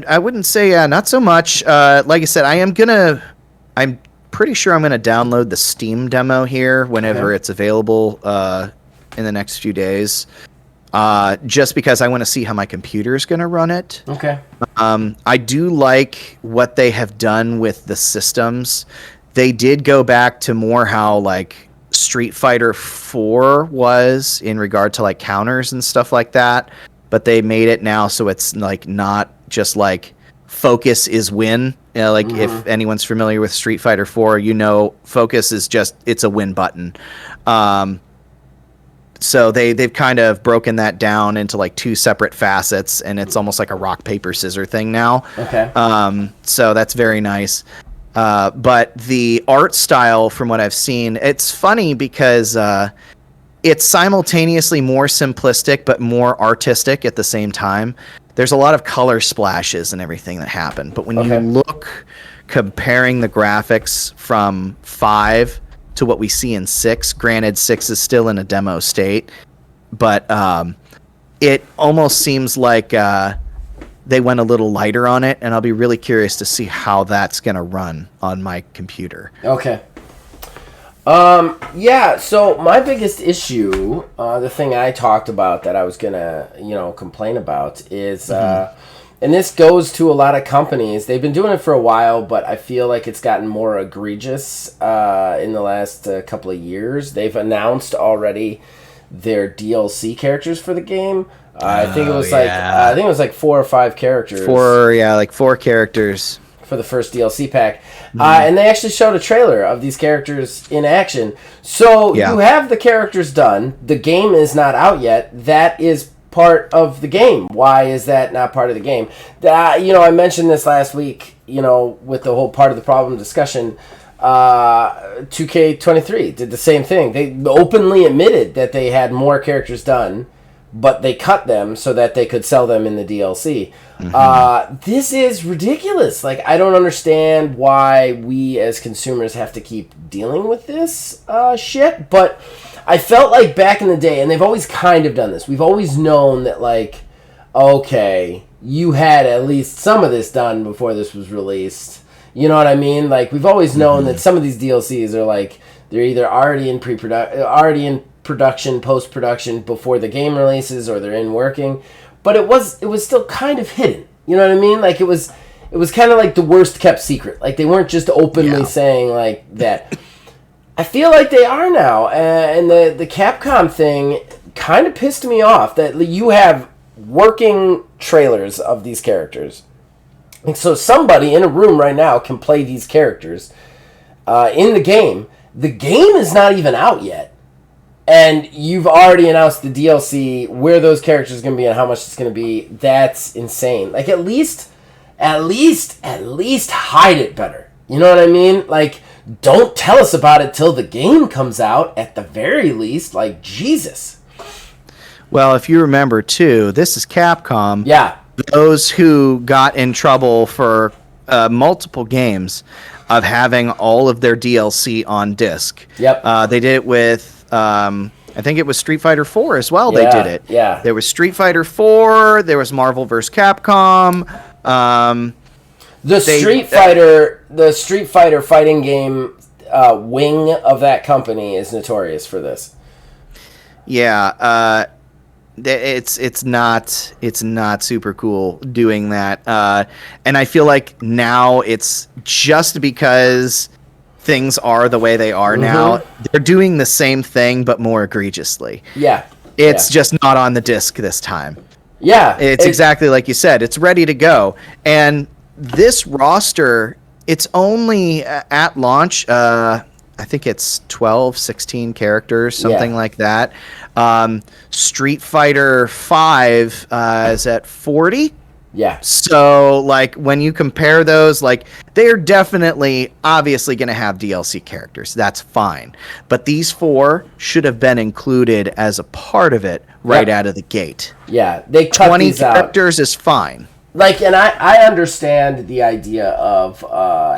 I wouldn't say not so much. Like I said, I'm pretty sure I'm gonna download the Steam demo here whenever Okay. it's available in the next few days. Just because I want to see how my computer's gonna run it. Okay. I do like what they have done with the systems. They did go back to more how like Street Fighter 4 was in regard to like counters and stuff like that, but they made it now so it's like not just like focus is win. Like if anyone's familiar with Street Fighter 4, focus is just it's a win button. So they've kind of broken that down into like two separate facets, and it's almost like a rock paper scissors thing now. Okay. So that's very nice. But the art style, from what I've seen, it's funny because it's simultaneously more simplistic but more artistic at the same time. There's a lot of color splashes and everything that happen. But when you look comparing the graphics from 5 to what we see in 6, granted 6 is still in a demo state, but it almost seems like they went a little lighter on it, and I'll be really curious to see how that's going to run on my computer. Okay. Yeah, so my biggest issue, the thing I talked about that I was gonna, complain about is, and this goes to a lot of companies. They've been doing it for a while, but I feel like it's gotten more egregious in the last couple of years. They've announced already their DLC characters for the game. I think it was like 4 or 5 characters. 4 characters. For the first DLC pack. And they actually showed a trailer of these characters in action. So you have the characters done. The game is not out yet. That is part of the game. Why is that not part of the game? I mentioned this last week, with the whole part of the problem discussion. 2K23 did the same thing. They openly admitted that they had more characters done, but they cut them so that they could sell them in the DLC. This is ridiculous. Like, I don't understand why we as consumers have to keep dealing with this shit, but I felt like back in the day, and they've always kind of done this, we've always known that, like, okay, you had at least some of this done before this was released. You know what I mean? Like, we've always known that some of these DLCs are like, they're either already in production, post-production before the game releases, or they're in working, but it was still kind of hidden. You know what I mean? Like, it was kind of like the worst kept secret. Like, they weren't just openly saying like that. I feel like they are now, and the Capcom thing kind of pissed me off that you have working trailers of these characters. And so somebody in a room right now can play these characters in the game. The game is not even out yet. And you've already announced the DLC, where those characters are going to be and how much it's going to be. That's insane. Like, at least hide it better. You know what I mean? Like, don't tell us about it till the game comes out, at the very least. Like, Jesus. Well, if you remember, too, this is Capcom. Yeah. Those who got in trouble for multiple games of having all of their DLC on disc. Yep. They did it with... I think it was Street Fighter 4 as well. Yeah, They did it. yeah. There was Street Fighter 4. There was Marvel vs. Capcom. The Street Fighter fighting game wing of that company is notorious for this. Yeah. it's not super cool doing that. And I feel like now it's just because things are the way they are now. They're doing the same thing but more egregiously. Yeah. It's just not on the disc this time. Yeah. It's exactly like you said. It's ready to go. And this roster, it's only at launch, I think it's 12, 16 characters, something like that. Street Fighter 5 is at 40. Yeah. So, like, when you compare those, like, they're definitely, obviously going to have DLC characters. That's fine. But these 4 should have been included as a part of it right out of the gate. Yeah. They cut 20 these out. characters is fine. Like, and I understand the idea of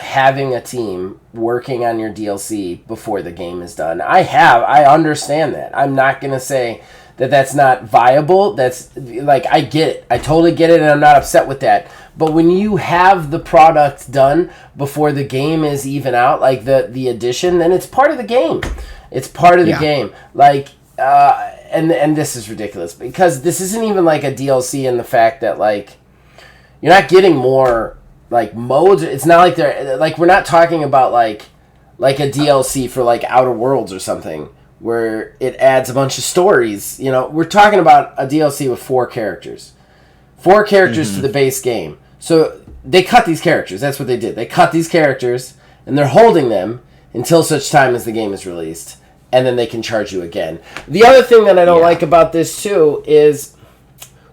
having a team working on your DLC before the game is done. I understand that. I'm not going to say that that's not viable. That's, like, I get it. I totally get it, and I'm not upset with that. But when you have the product done before the game is even out, like the edition, then it's part of the game. It's part of the game. Like, and this is ridiculous, because this isn't even like a DLC in the fact that, like, you're not getting more, like, modes. It's not like they're, like, we're not talking about, like a DLC for, like, Outer Worlds or something, where it adds a bunch of stories. You know, we're talking about a DLC with 4 characters. 4 characters to the base game. So they cut these characters. That's what they did. They cut these characters, and they're holding them until such time as the game is released. And then they can charge you again. The other thing that I don't like about this, too, is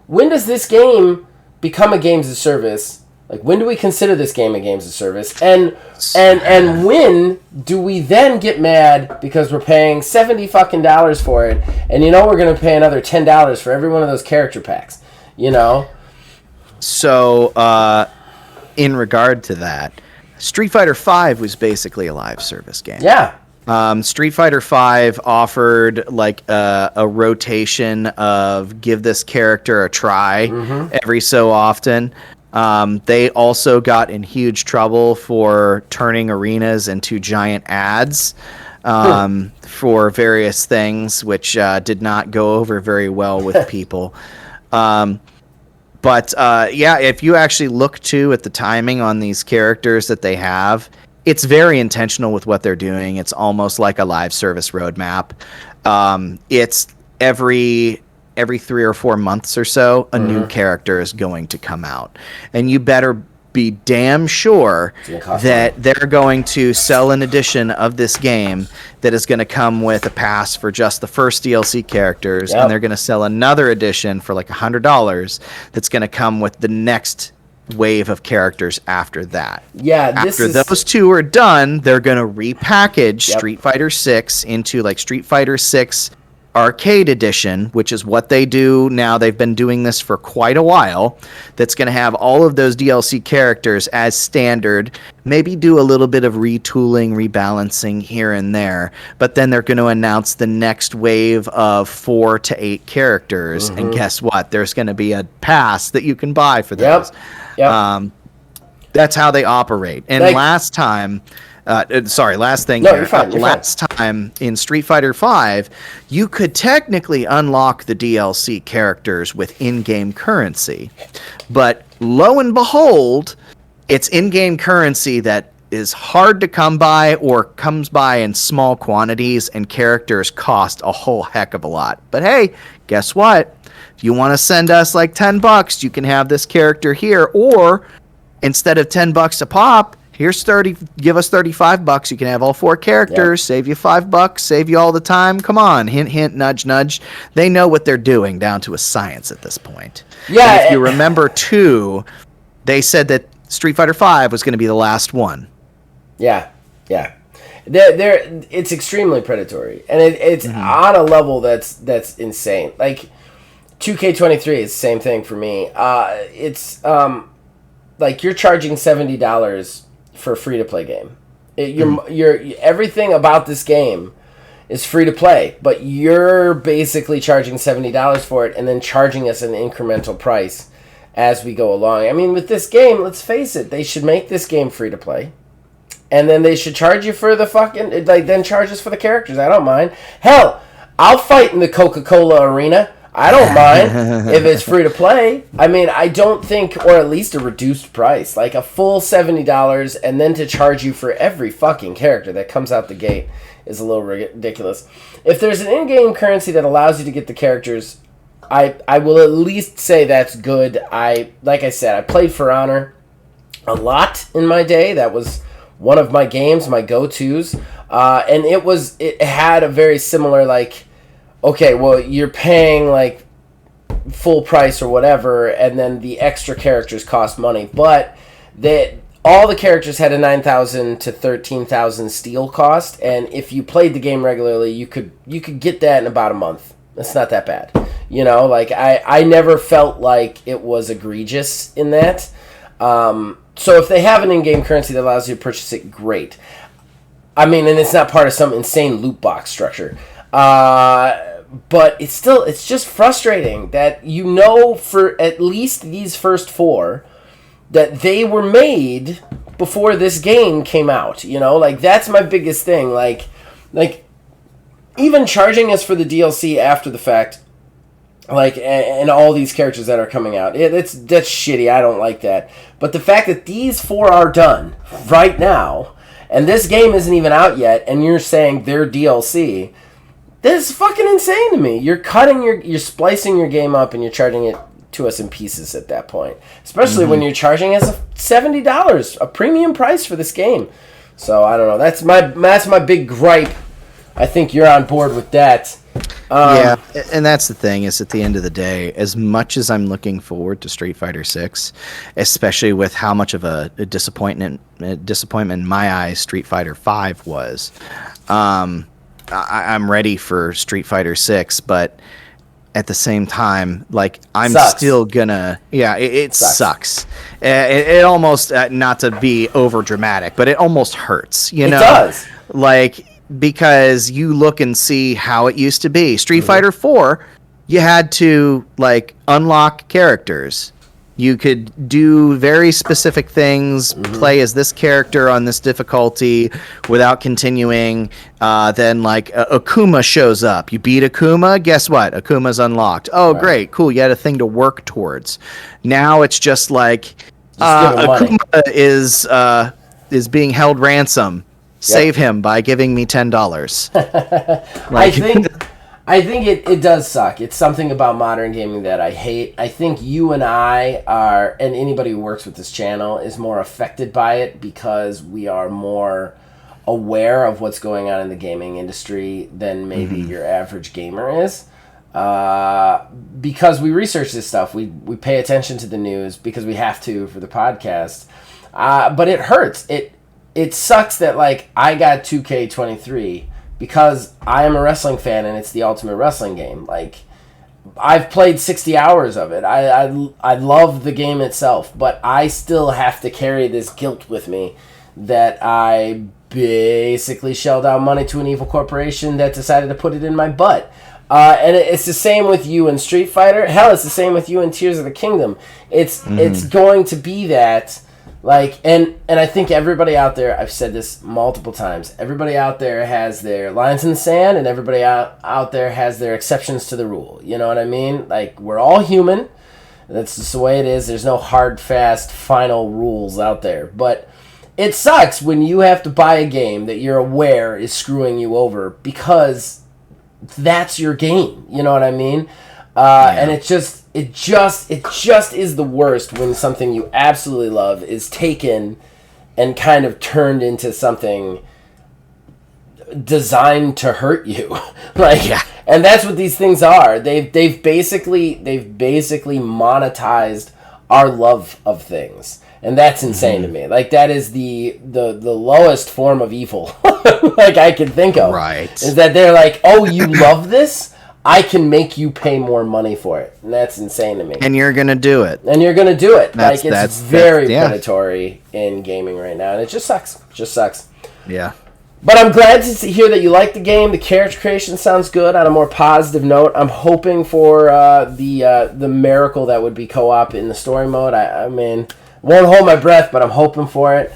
when does this game become a games of service? Like, when do we consider this game a games of service? And when do we then get mad because we're paying $70 fucking for it, and we're going to pay another $10 for every one of those character packs, So, in regard to that, Street Fighter V was basically a live service game. Yeah. Street Fighter V offered, like, a rotation of give this character a try every so often. They also got in huge trouble for turning arenas into giant ads for various things, which did not go over very well with people. But if you actually look at the timing on these characters that they have, it's very intentional with what they're doing. It's almost like a live service roadmap. It's every 3 or 4 months or so, a new character is going to come out. And you better be damn sure that they're going to sell an edition of this game that is going to come with a pass for just the first DLC characters, and they're going to sell another edition for like $100 that's going to come with the next wave of characters after that. After those 2 are done, they're going to repackage Street Fighter 6 into, like, Street Fighter 6 Arcade Edition, which is what they do now. They've been doing this for quite a while. That's going to have all of those DLC characters as standard, maybe do a little bit of retooling, rebalancing here and there, but then they're going to announce the next wave of 4 to 8 characters, and guess what? There's going to be a pass that you can buy for those. That's how they operate. And last time... last thing here. You're fine. Last time in Street Fighter V, you could technically unlock the DLC characters with in-game currency. But lo and behold, it's in-game currency that is hard to come by or comes by in small quantities, and characters cost a whole heck of a lot. But hey, guess what? If you want to send us like $10, you can have this character here, or instead of $10 a pop, here's 30. Give us $35. You can have all 4 characters. Save you $5. Save you all the time. Come on, hint, hint, nudge, nudge. They know what they're doing down to a science at this point. Yeah. And if you remember too, they said that Street Fighter V was going to be the last one. Yeah. It's extremely predatory, and it's on a level that's insane. Like 2K23 is the same thing for me. It's like you're charging $70 for a free-to-play game. You're everything about this game is free to play, but you're basically charging $70 for it and then charging us an incremental price as we go along. I mean, with this game, let's face it, they should make this game free to play, and then they should charge you for the fucking, like, then charge us for the characters. I don't mind. Hell, I'll fight in the Coca-Cola arena. I don't mind if it's free to play. I mean, I don't think, or at least a reduced price, like a full $70, and then to charge you for every fucking character that comes out the gate is a little ridiculous. If there's an in-game currency that allows you to get the characters, I will at least say that's good. Like I said, I played For Honor a lot in my day. That was one of my games, my go-tos, and it had a very similar, like, okay, well, you're paying like full price or whatever, and then the extra characters cost money, but all the characters had a 9,000 to 13,000 steel cost, and if you played the game regularly, you could get that in about a month. It's not that bad. You know, like, I never felt like it was egregious in that. So if they have an in-game currency that allows you to purchase it, great. I mean, and it's not part of some insane loot box structure. But it's just frustrating that, you know, for at least these first 4, that they were made before this game came out, you know? Like, that's my biggest thing. Like even charging us for the DLC after the fact, like, and all these characters that are coming out, that's shitty. I don't like that. But the fact that these 4 are done right now, and this game isn't even out yet, and you're saying they're DLC, this is fucking insane to me. You're splicing your game up, and you're charging it to us in pieces at that point. Especially when you're charging us $70, a premium price for this game. So I don't know. That's my big gripe. I think you're on board with that. Yeah, and that's the thing, is at the end of the day, as much as I'm looking forward to Street Fighter 6, especially with how much of a disappointment in my eyes Street Fighter 5 was, I'm ready for Street Fighter 6, but at the same time, like, I'm still gonna... Yeah, it sucks. It almost, not to be over dramatic, but it almost hurts, you know? It does. Like, because you look and see how it used to be. Street Fighter 4, you had to, like, unlock characters. You could do very specific things, play as this character on this difficulty without continuing. Then, like, Akuma shows up. You beat Akuma, guess what? Akuma's unlocked. Oh, great, cool. You had a thing to work towards. Now it's just like, Akuma is being held ransom. Save him by giving me $10. Like, I think it does suck. It's something about modern gaming that I hate. I think you and I are, and anybody who works with this channel, is more affected by it because we are more aware of what's going on in the gaming industry than maybe your average gamer is. Because we research this stuff. We pay attention to the news because we have to for the podcast. But it hurts. It sucks that, like, I got 2K23 because I am a wrestling fan and it's the ultimate wrestling game. Like, I've played 60 hours of it. I love the game itself, but I still have to carry this guilt with me that I basically shelled out money to an evil corporation that decided to put it in my butt. And it's the same with you in Street Fighter. Hell, it's the same with you in Tears of the Kingdom. It's going to be that... Like, and I think everybody out there, I've said this multiple times, everybody out there has their lines in the sand, and everybody out there has their exceptions to the rule. You know what I mean? Like, we're all human. That's just the way it is. There's no hard, fast, final rules out there. But it sucks when you have to buy a game that you're aware is screwing you over because that's your game. You know what I mean? And it just is the worst when something you absolutely love is taken and kind of turned into something designed to hurt you. And that's what these things are. They've basically monetized our love of things. And that's insane to me. Like, that is the lowest form of evil like I can think of. Right. Is that they're like, "Oh, you love this? I can make you pay more money for it." And that's insane to me. And you're going to do it. It's very predatory in gaming right now. And it just sucks. Yeah. But I'm glad to hear that you like the game. The character creation sounds good. On a more positive note, I'm hoping for the miracle that would be co-op in the story mode. I mean, won't hold my breath, but I'm hoping for it.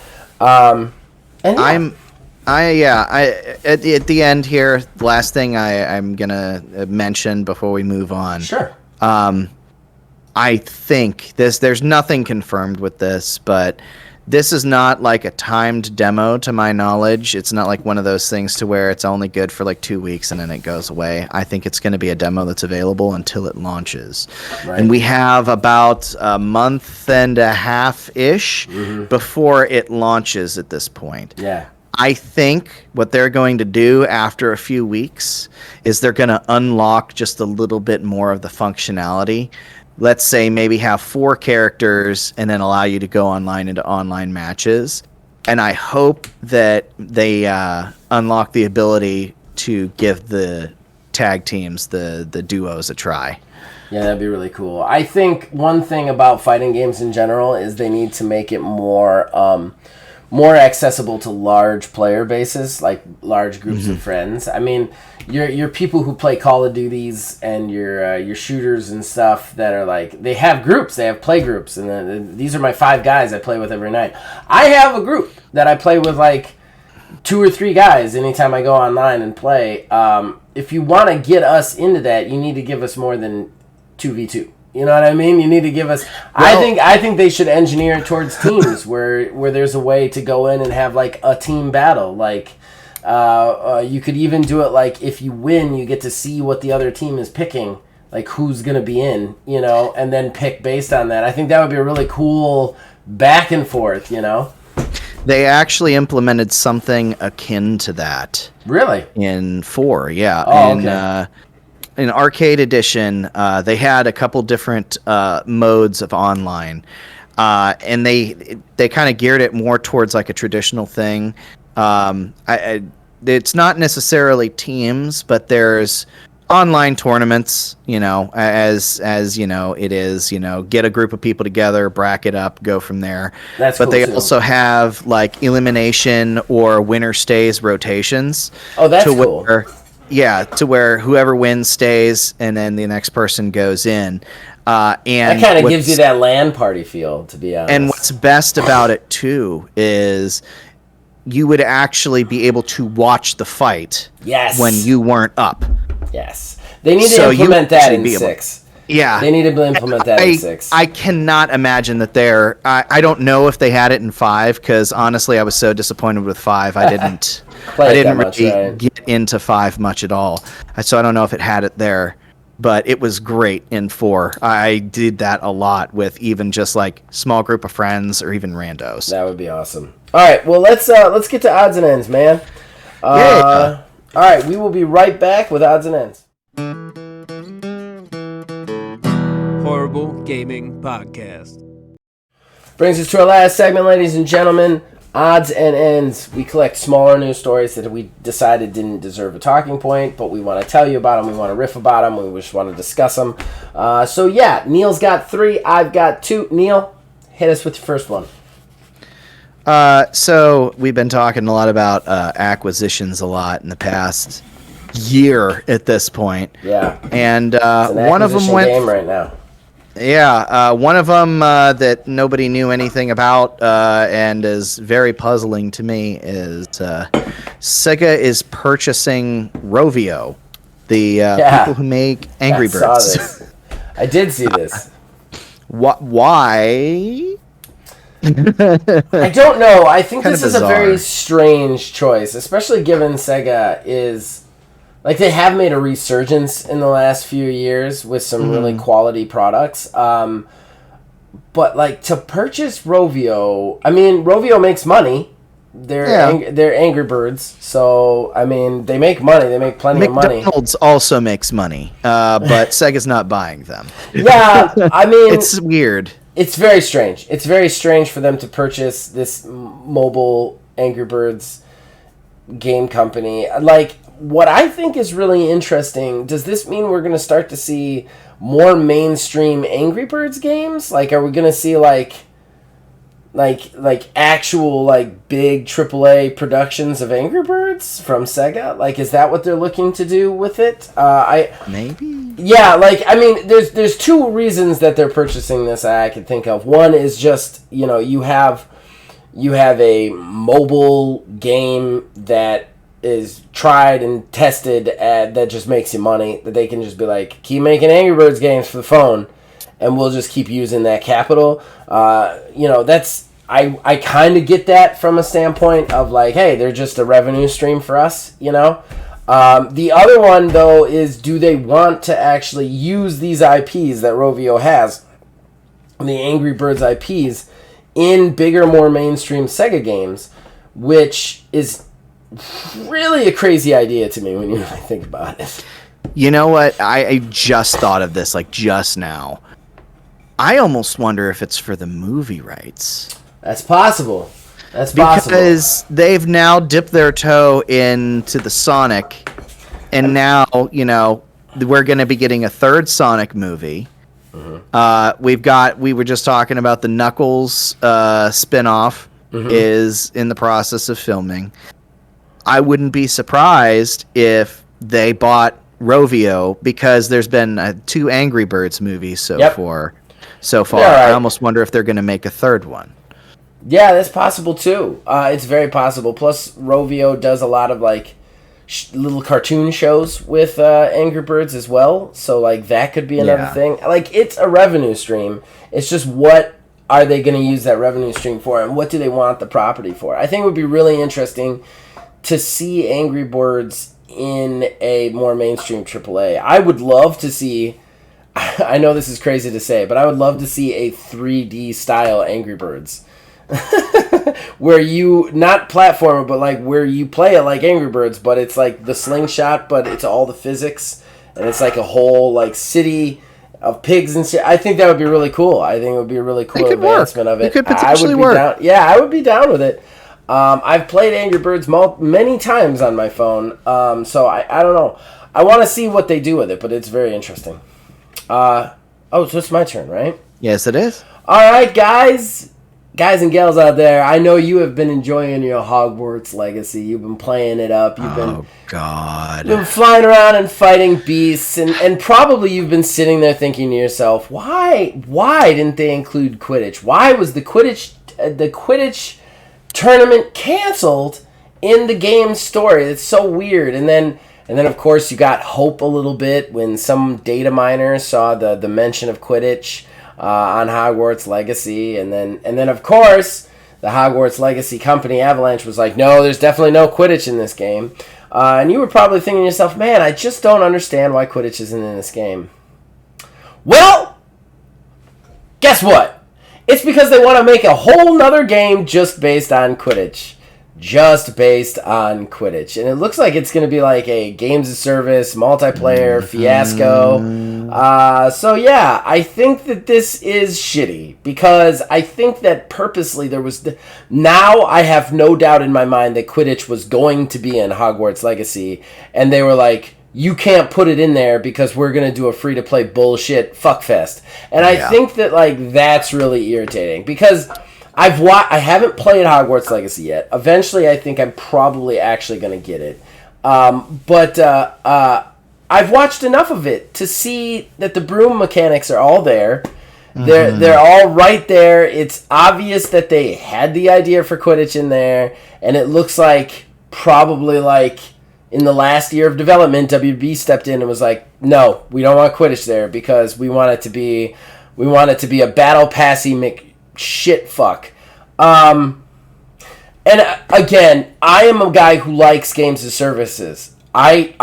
At the end here, the last thing I'm gonna mention before we move on. Sure. I think there's nothing confirmed with this, but this is not like a timed demo to my knowledge. It's not like one of those things to where it's only good for like 2 weeks and then it goes away. I think it's going to be a demo that's available until it launches. Right. And we have about a month and a half-ish before it launches at this point. Yeah. I think what they're going to do after a few weeks is they're going to unlock just a little bit more of the functionality. Let's say maybe have 4 characters and then allow you to go online into online matches. And I hope that they unlock the ability to give the tag teams, the duos, a try. Yeah, that'd be really cool. I think one thing about fighting games in general is they need to make it more accessible to large player bases, like large groups of friends. I mean, your people who play Call of Duties and your shooters and stuff that are like, they have groups, they have play groups, and then these are my 5 guys I play with every night. I have a group that I play with like 2 or 3 guys anytime I go online and play. If you want to get us into that, you need to give us more than 2v2. You know what I mean? You need to give us. Well, I think they should engineer it towards teams where there's a way to go in and have like a team battle. Like you could even do it like if you win, you get to see what the other team is picking, like who's gonna be in, you know, and then pick based on that. I think that would be a really cool back and forth, you know. They actually implemented something akin to that. Really? In 4, yeah. Oh, in okay. in Arcade Edition, they had a couple different modes of online, and they kind of geared it more towards like a traditional thing. It's not necessarily teams, but there's online tournaments, you know, as you know, it is, you know, get a group of people together, bracket up, go from there. That's but cool they too. also have like elimination or winner stays rotations. Oh, that's to cool. to where whoever wins stays, and then the next person goes in. And That kind of gives you that LAN party feel, to be honest. And what's best about it too is you would actually be able to watch the fight. Yes. When you weren't up. Yes. They need to So you implement that should in be able- 6. Yeah. They need to implement that in 6. I cannot imagine that they're... I don't know if they had it in 5, because honestly, I was so disappointed with 5. I didn't Play it I didn't that much, really right? get into 5 much at all. So I don't know if it had it there. But it was great in 4. I did that a lot with even just like small group of friends or even randos. That would be awesome. All right, well let's get to odds and ends, man. Yeah. All right, we will be right back with odds and ends. Horrible Gaming Podcast. Brings us to our last segment, ladies and gentlemen. Odds and ends. We collect smaller news stories that we decided didn't deserve a talking point, but we want to tell you about them. We want to riff about them. We just want to discuss them. So yeah, Neil's got 3. I've got 2. Neil, hit us with your first one. So we've been talking a lot about acquisitions a lot in the past year at this point. Yeah. And It's an one of them acquisition went... game right now. Yeah, one of them that nobody knew anything about and is very puzzling to me is Sega is purchasing Rovio, the people who make Angry I saw Birds. this. I did see this. Why? I don't know. I think Kind this of is a very bizarre. strange choice, especially given Sega is... Like, they have made a resurgence in the last few years with some really quality products. But, like, to purchase Rovio... I mean, Rovio makes money. They're Angry Birds. So, I mean, they make money. They make plenty of money. McDonald's also makes money, but Sega's not buying them. Yeah, I mean... It's weird. It's very strange. It's very strange for them to purchase this mobile Angry Birds game company. Like, what I think is really interesting, does this mean we're going to start to see more mainstream Angry Birds games? Like, are we going to see, like actual, like, big AAA productions of Angry Birds from Sega? Like, is that what they're looking to do with it? Maybe? Yeah, like, I mean, there's 2 reasons that they're purchasing this I can think of. One is just, you know, you have you have a mobile game that is tried and tested that just makes you money, that they can just be like, keep making Angry Birds games for the phone, and we'll just keep using that capital. That's I kind of get that from a standpoint of like, hey, they're just a revenue stream for us, The other one, though, is do they want to actually use these IPs that Rovio has, the Angry Birds IPs, in bigger, more mainstream Sega games, which is really a crazy idea to me when you really think about it. You know what? I just thought of this, like, just now. I almost wonder if it's for the movie rights. That's possible. Because they've now dipped their toe into the Sonic, and now, we're going to be getting a third Sonic movie. Mm-hmm. We were just talking about the Knuckles spinoff is in the process of filming. I wouldn't be surprised if they bought Rovio, because there's been 2 Angry Birds movies so far. Yeah, right. I almost wonder if they're going to make a third one. Yeah, that's possible too. It's very possible. Plus, Rovio does a lot of like little cartoon shows with Angry Birds as well. So like that could be another thing. Like, it's a revenue stream. It's just, what are they going to use that revenue stream for, and what do they want the property for? I think it would be really interesting to see Angry Birds in a more mainstream AAA. I would love to see, I know this is crazy to say, but I would love to see a 3D style Angry Birds. Where you, not platformer, but like where you play it like Angry Birds, but it's like the slingshot, but it's all the physics, and it's like a whole like city of pigs and shit. I think that would be really cool. I think it would be a really cool advancement of it. It could potentially work. I would be down with it. I've played Angry Birds many times on my phone, so I don't know. I want to see what they do with it, but it's very interesting. So it's my turn, right? Yes, it is. All right, guys and gals out there, I know you have been enjoying your Hogwarts Legacy. You've been playing it up. You've been flying around and fighting beasts, and probably you've been sitting there thinking to yourself, why didn't they include Quidditch? Why was the Quidditch tournament canceled in the game's story? It's so weird. And then of course you got hope a little bit when some data miner saw the mention of Quidditch on Hogwarts Legacy, and then of course the Hogwarts Legacy company Avalanche was like, no, there's definitely no Quidditch in this game, and you were probably thinking to yourself, man, I just don't understand why Quidditch isn't in this game. Well, guess what? It's because they want to make a whole nother game just based on Quidditch. And it looks like it's going to be like a games of service multiplayer fiasco. So yeah, I think that this is shitty, because I think that purposely now I have no doubt in my mind that Quidditch was going to be in Hogwarts Legacy, and they were like, you can't put it in there because we're going to do a free-to-play bullshit fuckfest. And I think that like that's really irritating, because I haven't played Hogwarts Legacy yet. Eventually, I think I'm probably actually going to get it. But I've watched enough of it to see that the broom mechanics are all there. Mm-hmm. They're all right there. It's obvious that they had the idea for Quidditch in there, and it looks like probably like in the last year of development, WB stepped in and was like, "No, we don't want Quidditch there because we want it to be a battle passy shit fuck." And again, I am a guy who likes games as services. I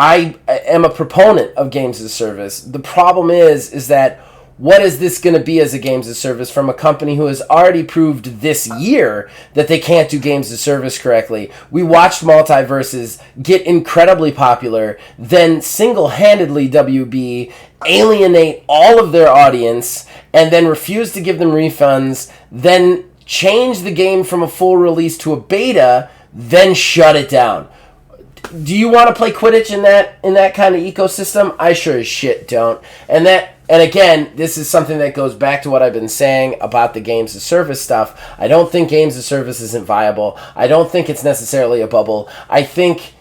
am a proponent of games as service. The problem is that what is this going to be as a games as service from a company who has already proved this year that they can't do games as service correctly? We watched Multiverses get incredibly popular, then single-handedly WB alienate all of their audience, and then refuse to give them refunds, then change the game from a full release to a beta, then shut it down. Do you want to play Quidditch in that kind of ecosystem? I sure as shit don't. And again, this is something that goes back to what I've been saying about the games as service stuff. I don't think games as service isn't viable. I don't think it's necessarily a bubble. I think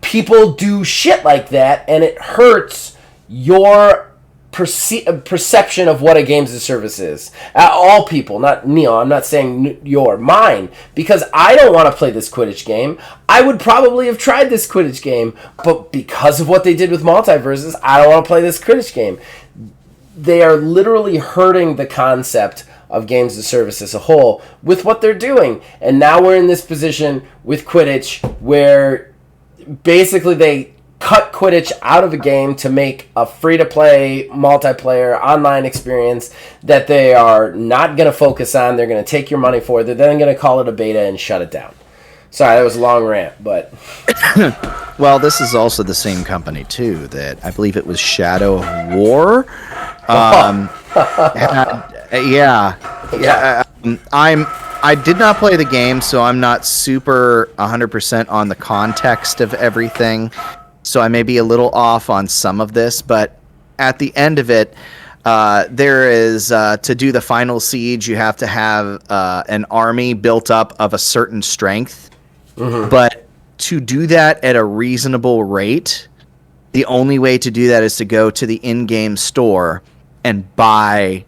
people do shit like that, and it hurts your perception of what a games as a service is. All people, not Neil. I'm not saying mine, because I don't want to play this Quidditch game. I would probably have tried this Quidditch game, but because of what they did with Multiverses, I don't want to play this Quidditch game. They are literally hurting the concept of games as a service as a whole with what they're doing. And now we're in this position with Quidditch where basically they cut Quidditch out of a game to make a free-to-play, multiplayer, online experience that they are not going to focus on. They're going to take your money for it. They're then going to call it a beta and shut it down. Sorry, that was a long rant, but... Well, this is also the same company, too, that I believe it was Shadow of War. I did not play the game, so I'm not super 100% on the context of everything. So I may be a little off on some of this, but at the end of it, there is, to do the final siege, you have to have an army built up of a certain strength. Mm-hmm. But to do that at a reasonable rate, the only way to do that is to go to the in-game store and buy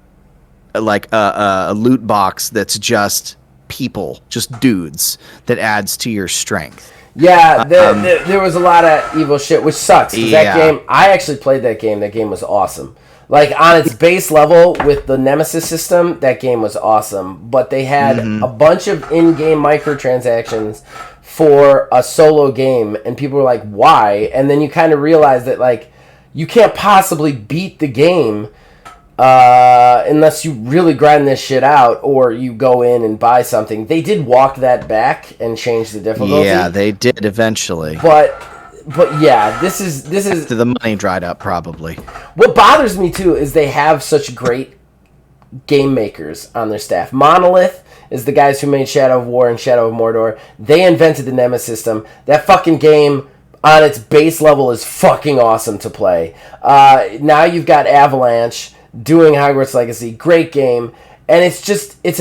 like a loot box that's just people, just dudes, that adds to your strength. Yeah, there was a lot of evil shit, which sucks. 'Cause that game, I actually played that game. That game was awesome. Like, on its base level with the Nemesis system, that game was awesome. But they had a bunch of in-game microtransactions for a solo game, and people were like, why? And then you kind of realize that, like, you can't possibly beat the game unless you really grind this shit out, or you go in and buy something. They did walk that back and change the difficulty. Yeah, they did eventually. But yeah, this is the money dried up, probably. What bothers me too is they have such great game makers on their staff. Monolith is the guys who made Shadow of War and Shadow of Mordor. They invented the Nemesis system. That fucking game on its base level is fucking awesome to play. Now you've got Avalanche doing Hogwarts Legacy, great game, and it's just it's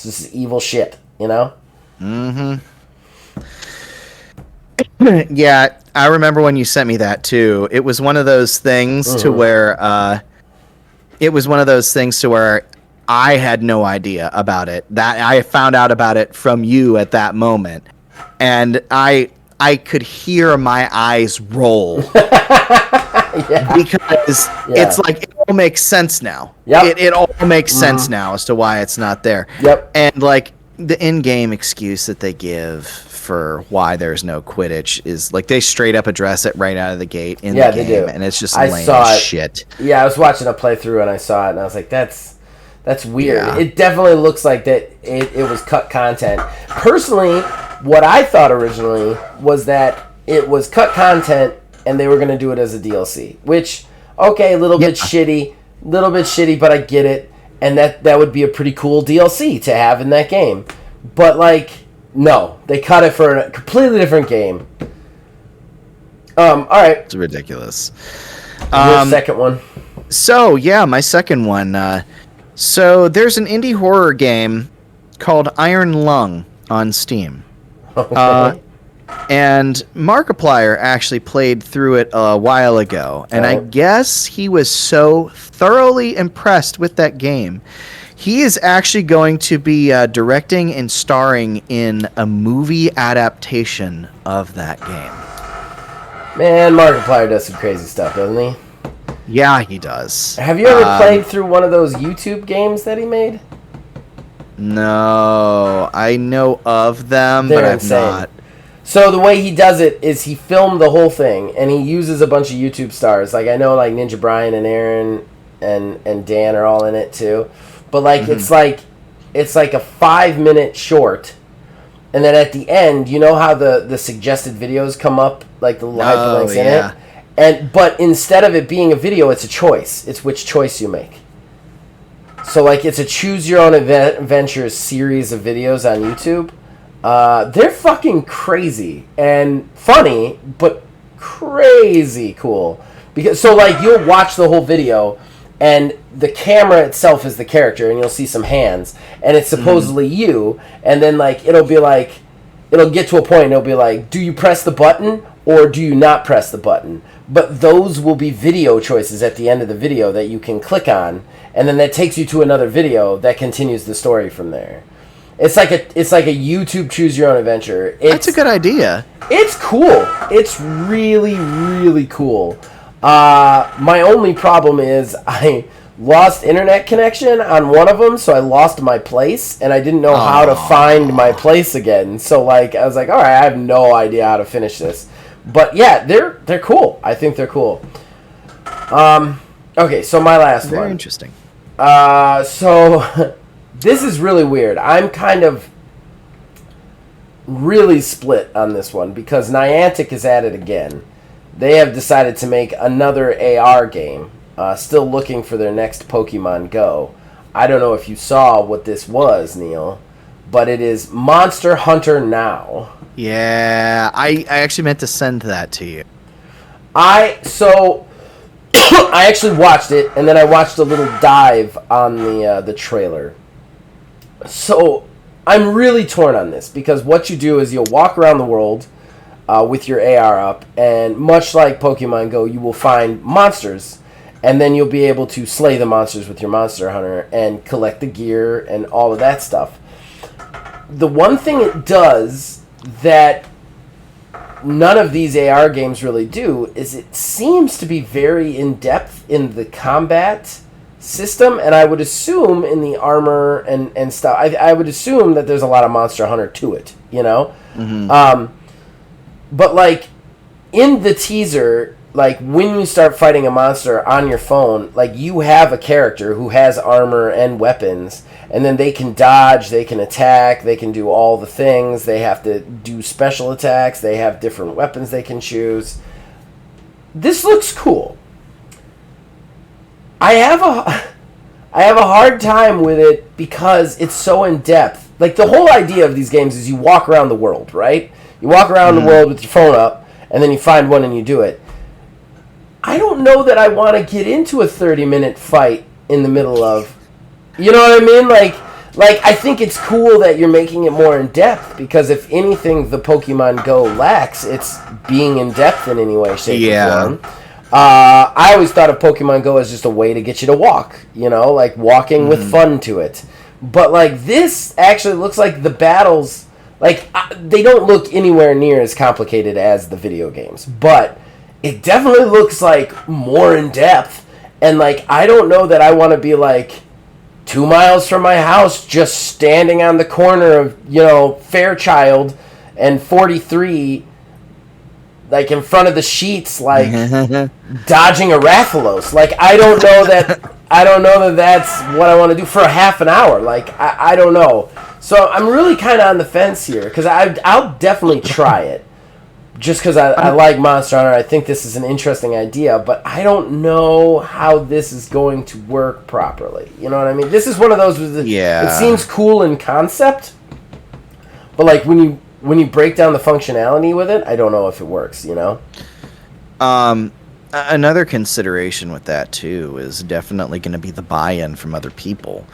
just evil shit, you know? Yeah, I remember when you sent me that too. It was one of those things to where I had no idea about it. That I found out about it from you at that moment, and I could hear my eyes roll. Because it's like, it all makes sense now. Yep. It all makes sense now as to why it's not there. Yep. And like the in-game excuse that they give for why there's no Quidditch is like they straight up address it right out of the gate in the game, they do. And it's just I lame saw as it. shit. Yeah, I was watching a playthrough and I saw it and I was like, that's weird. Yeah. It definitely looks like that it was cut content. Personally, what I thought originally was that it was cut content and they were going to do it as a DLC, which, okay, a little bit shitty, but I get it. And that would be a pretty cool DLC to have in that game. But, like, no, they cut it for a completely different game. All right. It's ridiculous. Your second one. So, yeah, my second one. So there's an indie horror game called Iron Lung on Steam. Okay. And Markiplier actually played through it a while ago, and I guess he was so thoroughly impressed with that game, he is actually going to be directing and starring in a movie adaptation of that game. Man, Markiplier does some crazy stuff, doesn't he? Yeah, he does. Have you ever played through one of those YouTube games that he made? No, I know of them, They're but I've insane. not. So the way he does it is he filmed the whole thing, and he uses a bunch of YouTube stars. Like, I know, like, Ninja Brian and Aaron and Dan are all in it too. But like it's like a 5-minute short, and then at the end, you know how the suggested videos come up, like the hyperlinks in it, but instead of it being a video, it's a choice. It's which choice you make. So like it's a choose your own adventure series of videos on YouTube. They're fucking crazy and funny, but crazy cool. Because so like you'll watch the whole video, and the camera itself is the character, and you'll see some hands, and it's supposedly you, and then like it'll get to a point, and it'll be like, do you press the button or do you not press the button? but those will be video choices at the end of the video that you can click on, and then that takes you to another video that continues the story from there. It's like a YouTube choose your own adventure. That's a good idea. It's cool. It's really, really cool. My only problem is I lost internet connection on one of them, so I lost my place, and I didn't know how to find my place again. So like I was like, all right, I have no idea how to finish this. But yeah, they're cool. I think they're cool. Okay, so my last one. Very interesting. So this is really weird. I'm kind of really split on this one because Niantic is at it again. They have decided to make another AR game. Still looking for their next Pokemon Go. I don't know if you saw what this was, Neil, but it is Monster Hunter Now. Yeah, I actually meant to send that to you. I actually watched it, and then I watched a little dive on the trailer. So I'm really torn on this because what you do is you'll walk around the world with your AR up, and much like Pokemon Go, you will find monsters, and then you'll be able to slay the monsters with your Monster Hunter and collect the gear and all of that stuff. The one thing it does that none of these AR games really do is it seems to be very in-depth in the combat system, and I would assume in the armor and stuff. I would assume that there's a lot of Monster Hunter to it, you know? Mm-hmm. But, like, in the teaser, like, when you start fighting a monster on your phone, like, you have a character who has armor and weapons, and then they can dodge, they can attack, they can do all the things, they have to do special attacks, they have different weapons they can choose. This looks cool. I have a hard time with it because it's so in-depth. Like, the whole idea of these games is you walk around the world, right? You walk around the world with your phone up, and then you find one and you do it. I don't know that I want to get into a 30-minute fight in the middle of... You know what I mean? Like I think it's cool that you're making it more in-depth, because if anything the Pokemon Go lacks, it's being in-depth in any way, shape, or form. I always thought of Pokemon Go as just a way to get you to walk, you know, like walking with fun to it. But, like, this actually looks like the battles... Like, they don't look anywhere near as complicated as the video games, but it definitely looks like more in depth. And, like, I don't know that I want to be, like, 2 miles from my house just standing on the corner of, you know, Fairchild and 43, like, in front of the sheets, like, dodging a Rathalos. Like, I don't know that that's what I want to do for a half an hour. Like, I don't know. So I'm really kind of on the fence here, because I'll definitely try it, just because I like Monster Hunter. I think this is an interesting idea, but I don't know how this is going to work properly. You know what I mean? This is one of those. It seems cool in concept, but like when you break down the functionality with it, I don't know if it works. You know. Another consideration with that too is definitely going to be the buy-in from other people.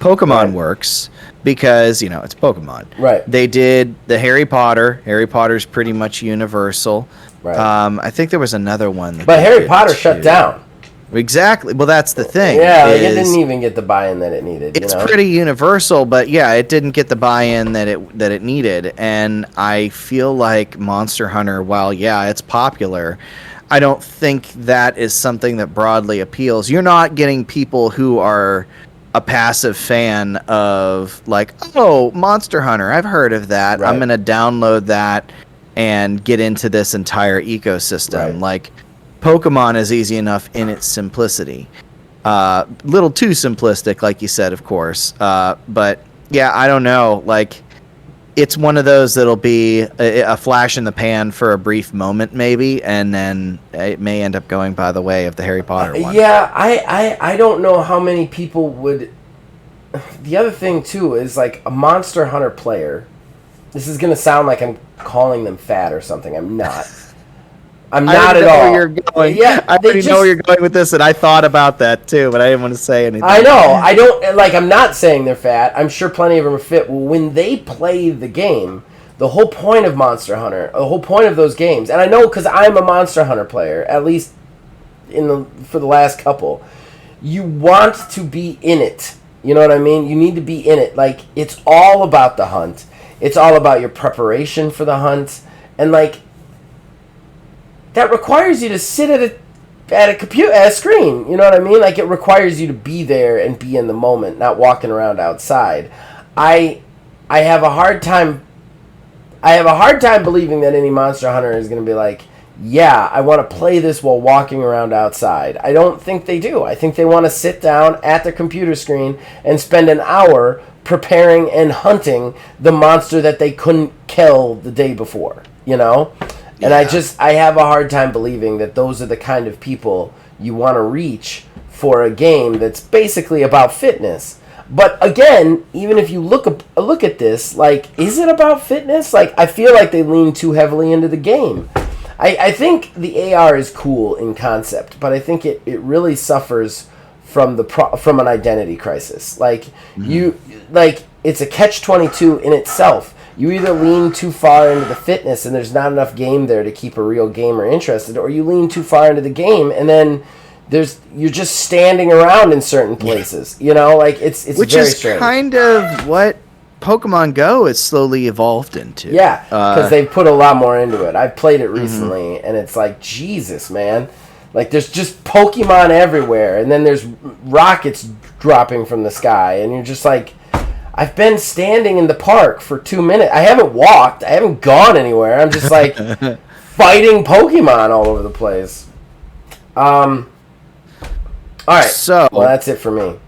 Pokemon works because, you know, it's Pokemon. Right. They did the Harry Potter. Harry Potter's pretty much universal. Right. I think there was another one. But Harry Potter shut down. Exactly. Well, that's the thing. Yeah, like it didn't even get the buy-in that it needed. It's pretty universal, but yeah, it didn't get the buy-in that it needed. And I feel like Monster Hunter, while yeah, it's popular, I don't think that is something that broadly appeals. You're not getting people who are a passive fan of, like, oh, Monster Hunter, I've heard of that. Right. I'm going to download that and get into this entire ecosystem. Right. Like, Pokemon is easy enough in its simplicity. Little too simplistic, like you said, of course. But, yeah, I don't know. Like, it's one of those that'll be a flash in the pan for a brief moment, maybe, and then it may end up going by the way of the Harry Potter one. Yeah, I don't know how many people would... The other thing, too, is, like, a Monster Hunter player... This is going to sound like I'm calling them fat or something. I'm not. I'm not at all. Where you're going. Yeah, I already know where you're going with this, and I thought about that, too, but I didn't want to say anything. I know. I don't... Like, I'm not saying they're fat. I'm sure plenty of them are fit. When they play the game, The whole point of Monster Hunter, the whole point of those games, and I know because I'm a Monster Hunter player, at least for the last couple, you want to be in it. You know what I mean? You need to be in it. Like, it's all about the hunt. It's all about your preparation for the hunt. And, like, that requires you to sit at a screen. You know what I mean? Like, it requires you to be there and be in the moment, not walking around outside. I have a hard time believing that any Monster Hunter is going to be like, yeah, I want to play this while walking around outside. I don't think they do. I think they want to sit down at their computer screen and spend an hour preparing and hunting the monster that they couldn't kill the day before, you know? And I have a hard time believing that those are the kind of people you want to reach for a game that's basically about fitness. But again, even if you look at this, like, is it about fitness? Like, I feel like they lean too heavily into the game. I think the AR is cool in concept, but I think it really suffers from from an identity crisis. Like, it's a catch-22 in itself. You either lean too far into the fitness and there's not enough game there to keep a real gamer interested, or you lean too far into the game and then you're just standing around in certain places. You know, like, it's Which very is strange. kind of what Pokemon Go has slowly evolved into. Yeah, because they've put a lot more into it. I've played it recently, and it's like, Jesus, man. Like, there's just Pokemon everywhere, and then there's rockets dropping from the sky, and you're just like, I've been standing in the park for 2 minutes. I haven't walked. I haven't gone anywhere. I'm just, like, fighting Pokemon all over the place. All right. So, well, that's it for me.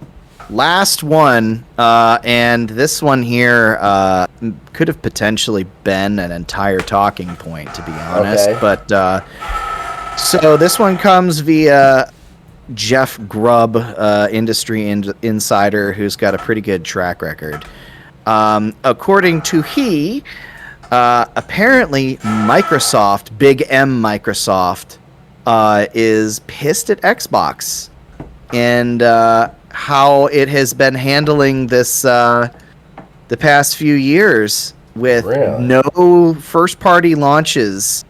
Last one, and this one here could have potentially been an entire talking point, to be honest. Okay. But so this one comes via Jeff Grubb, industry insider, who's got a pretty good track record. According to apparently Microsoft, Big M Microsoft, is pissed at Xbox and how it has been handling this the past few years with no first-party launches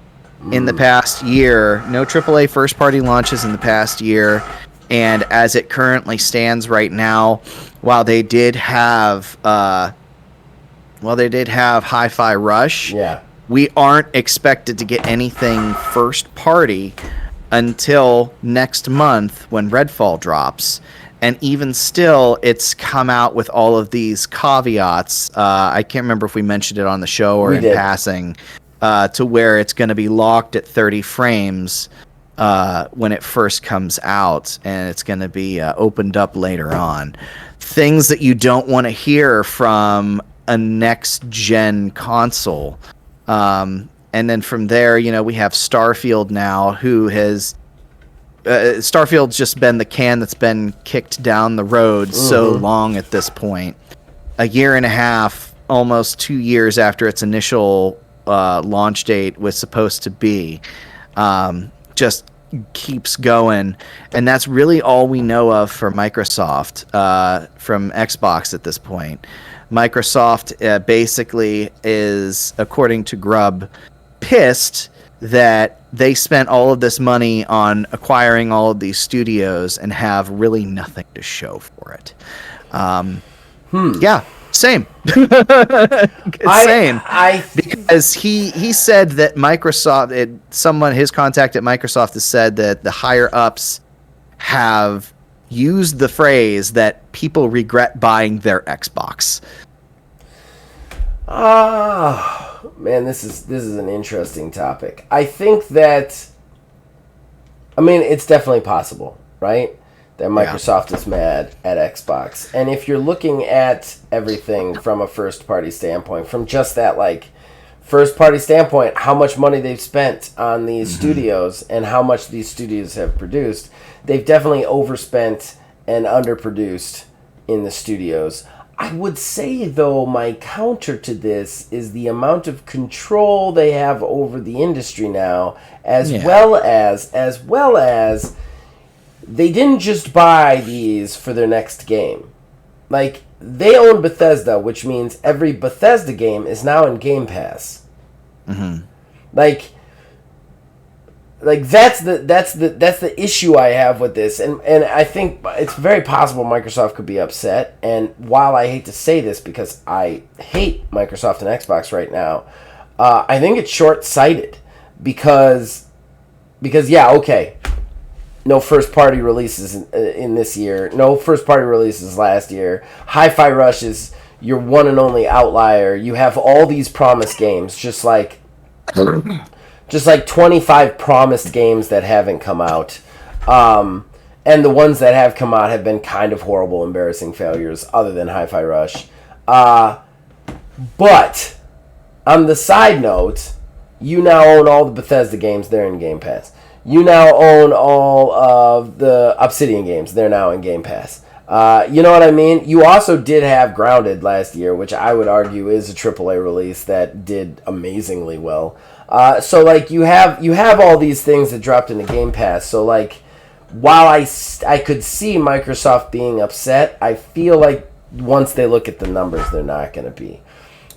in the past year, no AAA first-party launches in the past year, and as it currently stands right now, while they did have Hi-Fi Rush, we aren't expected to get anything first-party until next month when Redfall drops. And even still, it's come out with all of these caveats. I can't remember if we mentioned it on the show or in passing, to where it's going to be locked at 30 frames when it first comes out, and it's going to be opened up later on. Things that you don't want to hear from a next-gen console. And then from there, we have Starfield now, who has... Starfield's just been the can that's been kicked down the road so long at this point. A year and a half, almost 2 years after its initial launch date was supposed to be. Just keeps going. And that's really all we know of for Microsoft from Xbox at this point. Microsoft basically is, according to Grubb, pissed that they spent all of this money on acquiring all of these studios and have really nothing to show for it. Yeah, same. Same. Because he said that Microsoft, his contact at Microsoft has said that the higher ups have used the phrase that people regret buying their Xbox. Man, this is an interesting topic. I think that, it's definitely possible, right? That Microsoft is mad at Xbox. And if you're looking at everything from a first-party standpoint, from just that, first-party standpoint, how much money they've spent on these studios and how much these studios have produced, they've definitely overspent and underproduced in the studios. I would say, though, my counter to this is the amount of control they have over the industry now, as well as they didn't just buy these for their next game. Like, they own Bethesda, which means every Bethesda game is now in Game Pass. Mm-hmm. Like that's the issue I have with this, and I think it's very possible Microsoft could be upset. And while I hate to say this because I hate Microsoft and Xbox right now, I think it's short-sighted because yeah, okay, no first-party releases in this year, no first-party releases last year. Hi-Fi Rush is your one and only outlier. You have all these promised games, just like 25 promised games that haven't come out. And the ones that have come out have been kind of horrible, embarrassing failures, other than Hi-Fi Rush. But, on the side note, you now own all the Bethesda games, they're in Game Pass. You now own all of the Obsidian games, they're now in Game Pass. You know what I mean? You also did have Grounded last year, which I would argue is a AAA release that did amazingly well. So like you have all these things that dropped into Game Pass. So like while I could see Microsoft being upset, I feel like once they look at the numbers, they're not going to be.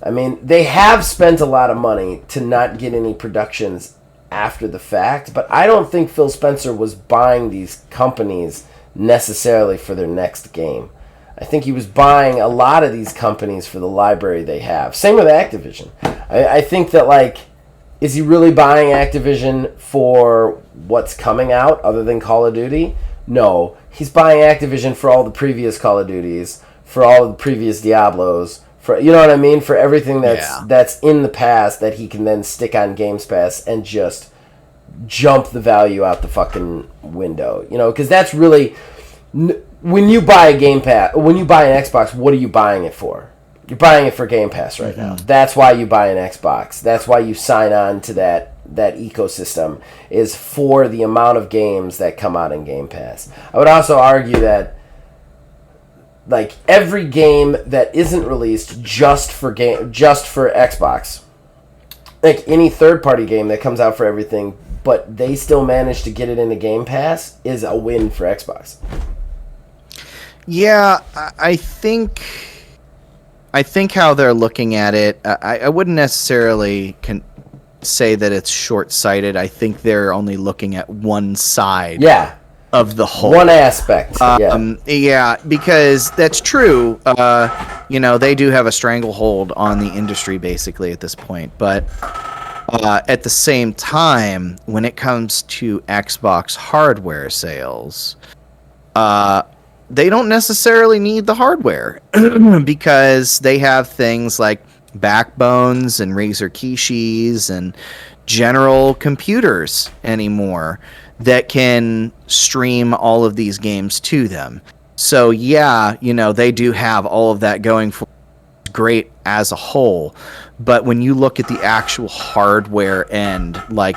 I mean, they have spent a lot of money to not get any productions after the fact, but I don't think Phil Spencer was buying these companies necessarily for their next game. I think he was buying a lot of these companies for the library they have. Same with Activision. I think that, like, is he really buying Activision for what's coming out other than Call of Duty? No. He's buying Activision for all the previous Call of Duties, for all the previous Diablos, for, you know what I mean? For everything that's in the past that he can then stick on Games Pass and just jump the value out the fucking window. You know, because that's really... When you buy a Game Pass, when you buy an Xbox, what are you buying it for? You're buying it for Game Pass right now. That's why you buy an Xbox. That's why you sign on to that ecosystem, is for the amount of games that come out in Game Pass. I would also argue that, like, every game that isn't released just for Xbox, like any third-party game that comes out for everything, but they still manage to get it into Game Pass, is a win for Xbox. Yeah, I think how they're looking at it, I wouldn't necessarily say that it's short-sighted. I think they're only looking at one side of the whole. One aspect. Yeah, because that's true. They do have a stranglehold on the industry basically at this point. But at the same time, when it comes to Xbox hardware sales, they don't necessarily need the hardware because they have things like backbones and Razer Kishis and general computers anymore that can stream all of these games to them. So yeah, they do have all of that going for great as a whole. But when you look at the actual hardware end, like,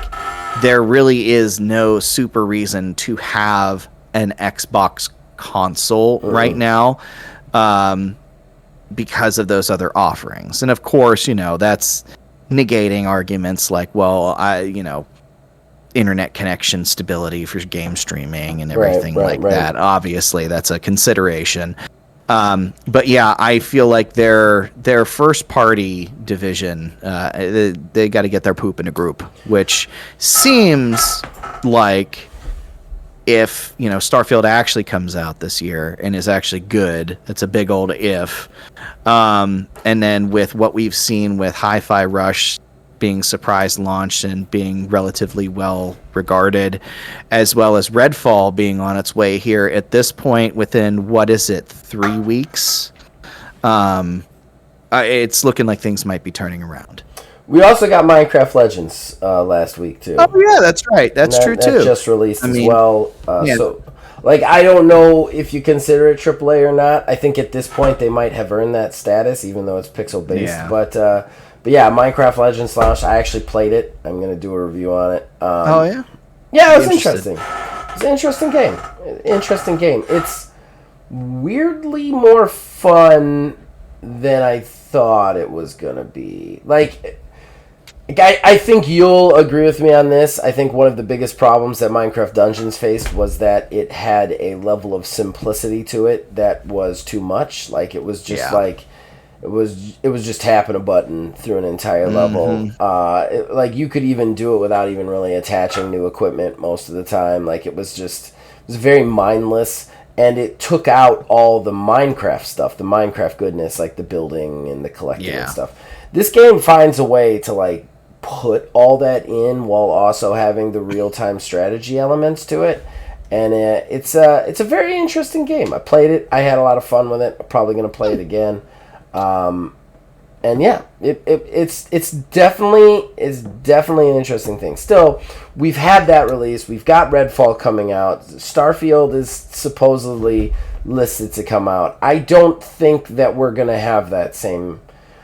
there really is no super reason to have an Xbox console right now because of those other offerings. And of course, that's negating arguments like, well, internet connection stability for game streaming and everything right. that. Obviously, that's a consideration. But yeah, I feel like their first party division, they got to get their poop in a group, which seems like, if Starfield actually comes out this year and is actually good, it's a big old if. And then with what we've seen with Hi-Fi Rush being surprise launched and being relatively well regarded, as well as Redfall being on its way here at this point within, 3 weeks? It's looking like things might be turning around. We also got Minecraft Legends last week, too. Oh, yeah, that's right. That's true, too. That just released as well. So, like, I don't know if you consider it AAA or not. I think at this point they might have earned that status, even though it's pixel-based. Yeah. But yeah, Minecraft Legends launched. I actually played it. I'm going to do a review on it. Oh, yeah? Yeah, it was interesting. It's an interesting game. It's weirdly more fun than I thought it was going to be. Like... I think you'll agree with me on this. I think one of the biggest problems that Minecraft Dungeons faced was that it had a level of simplicity to it that was too much. Like, it was just like... It was just tapping a button through an entire level. Like, you could even do it without even really attaching new equipment most of the time. Like, it was very mindless, and it took out all the Minecraft stuff, the Minecraft goodness, like the building and the collecting and stuff. This game finds a way to, like, put all that in while also having the real-time strategy elements to it. And it's a very interesting game. I played it. I had a lot of fun with it. I'm probably going to play it again. And yeah, it's definitely an interesting thing. Still, we've had that release. We've got Redfall coming out. Starfield is supposedly listed to come out. I don't think that we're gonna have that same.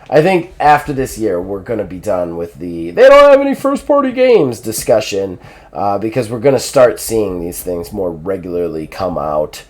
I think after this year, we're gonna be done with the they don't have any first-party games discussion, because we're gonna start seeing these things more regularly come out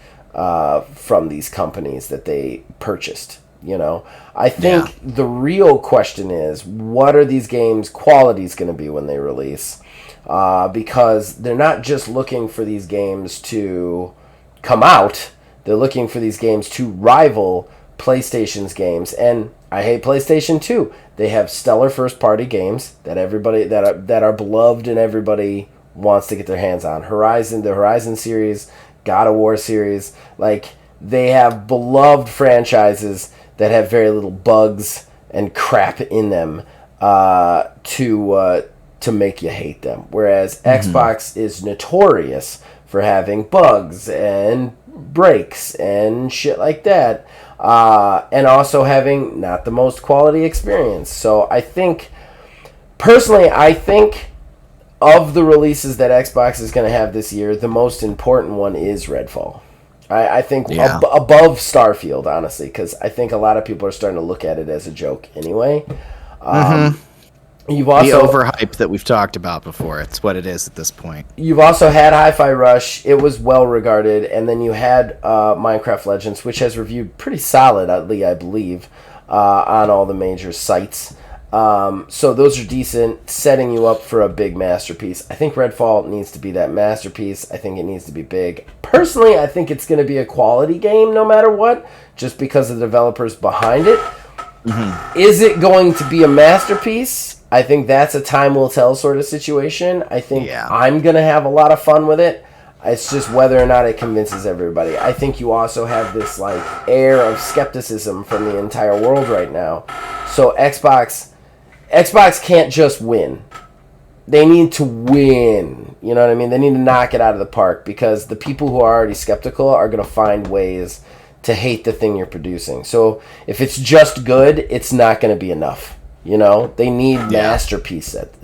from these companies that they purchased. You know, I think the real question is, what are these games' qualities going to be when they release? Because they're not just looking for these games to come out; they're looking for these games to rival PlayStation's games. And I hate PlayStation too. They have stellar first-party games that everybody that are beloved and everybody wants to get their hands on. The Horizon series, God of War series, like they have beloved franchises that have very little bugs and crap in them to make you hate them. Whereas Xbox is notorious for having bugs and breaks and shit like that, and also having not the most quality experience. So I think, personally, of the releases that Xbox is going to have this year, the most important one is Redfall. I think above Starfield, honestly, because I think a lot of people are starting to look at it as a joke anyway. You've also the overhype that we've talked about before. It's what it is at this point. You've also had Hi-Fi Rush. It was well regarded, and then you had Minecraft Legends, which has reviewed pretty solidly, I believe, on all the major sites. So those are decent, setting you up for a big masterpiece. I think Redfall needs to be that masterpiece. I think it needs to be big. Personally, I think it's going to be a quality game no matter what, just because of the developers behind it. Is it going to be a masterpiece? I think that's a time will tell sort of situation. I think I'm going to have a lot of fun with it. It's just whether or not it convinces everybody. I think you also have this like air of skepticism from the entire world right now. So Xbox can't just win. They need to win. You know what I mean? They need to knock it out of the park, because the people who are already skeptical are going to find ways to hate the thing you're producing. So if it's just good, it's not going to be enough. You know? They need masterpieces at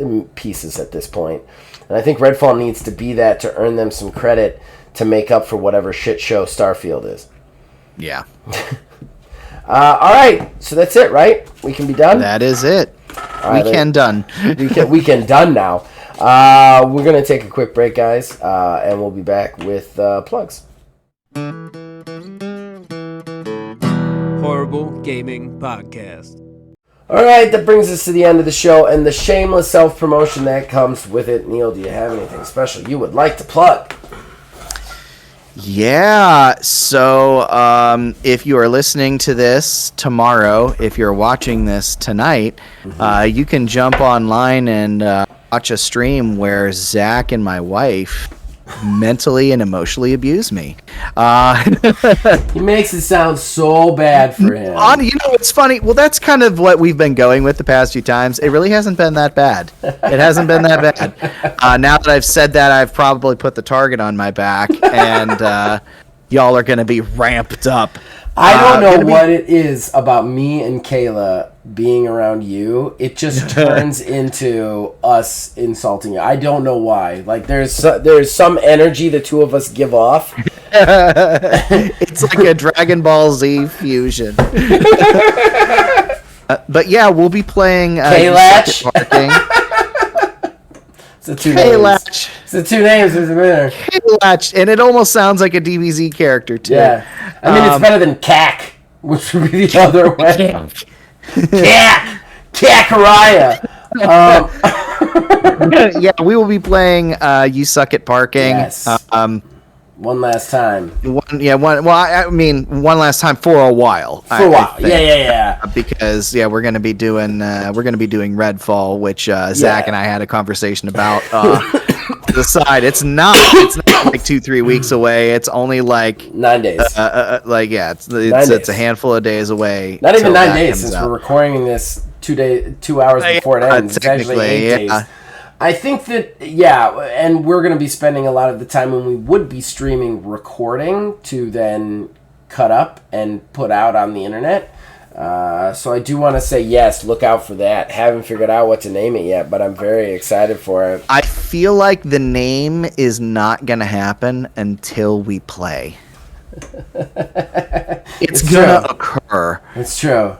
this point. And I think Redfall needs to be that to earn them some credit to make up for whatever shit show Starfield is. Yeah. All right. So that's it, right? We can be done? That is it. Right, we can done. we can done now. We're going to take a quick break, guys, and we'll be back with plugs. Horrible Gaming Podcast. All right, that brings us to the end of the show and the shameless self-promotion that comes with it. Neil, do you have anything special you would like to plug? Yeah, so if you are listening to this tomorrow, if you're watching this tonight, you can jump online and watch a stream where Zach and my wife mentally and emotionally abuse me. He makes it sound so bad for him. You know, it's funny. Well, that's kind of what we've been going with the past few times. It really hasn't been that bad. It hasn't been that bad. Now that I've said that, I've probably put the target on my back, and y'all are going to be ramped up. I don't know what it is about me and Kayla being around you. It just turns into us insulting you. I don't know why. Like there's some energy the two of us give off. It's like a Dragon Ball Z fusion. But yeah, we'll be playing K-Latch. It's the two K-Latch. It's the two names. There's a winner. K-Latch, and it almost sounds like a DBZ character too. Yeah, I mean it's better than CAC, which would be the other way. CAC, Kakaraya. Yeah, we will be playing You Suck at Parking. Yes. One last time. I mean, one last time for a while. For a while. Yeah. Because we're gonna be doing Redfall, which Zach and I had a conversation about. To the side, it's not like 2-3 weeks away. It's only like 9 days. It's a handful of days away. Not even 9 days since we're recording this 2 hours before it ends. It's actually 8 days. I think that, and we're going to be spending a lot of the time when we would be streaming recording to then cut up and put out on the internet. So I do want to say, yes, look out for that. Haven't figured out what to name it yet, but I'm very excited for it. I feel like the name is not going to happen until we play. It's going to occur. It's true.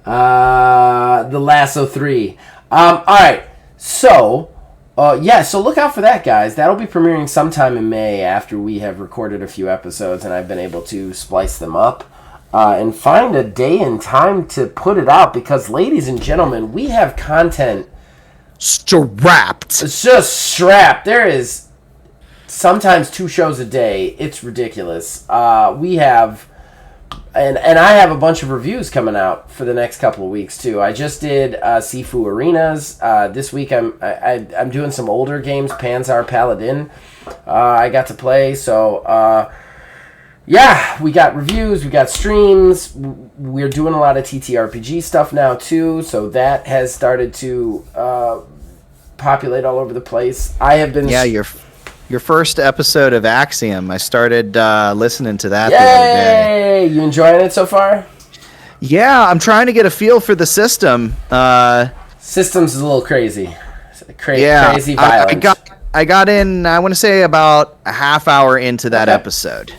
The Lasso 3. All right. So look out for that, guys. That'll be premiering sometime in May after we have recorded a few episodes and I've been able to splice them up and find a day and time to put it out because, ladies and gentlemen, we have content strapped. It's just strapped. There is sometimes 2 shows a day. It's ridiculous. We have... And I have a bunch of reviews coming out for the next couple of weeks too. I just did Sifu Arenas. This week I'm doing some older games. Panzer Paladin. I got to play. So we got reviews. We got streams. We're doing a lot of TTRPG stuff now too. So that has started to populate all over the place. I have been Your first episode of Axiom, I started listening to that the other day. You enjoying it so far? Yeah, I'm trying to get a feel for the system. Systems is a little crazy. Crazy violent. I got in, I want to say, about a half hour into that episode.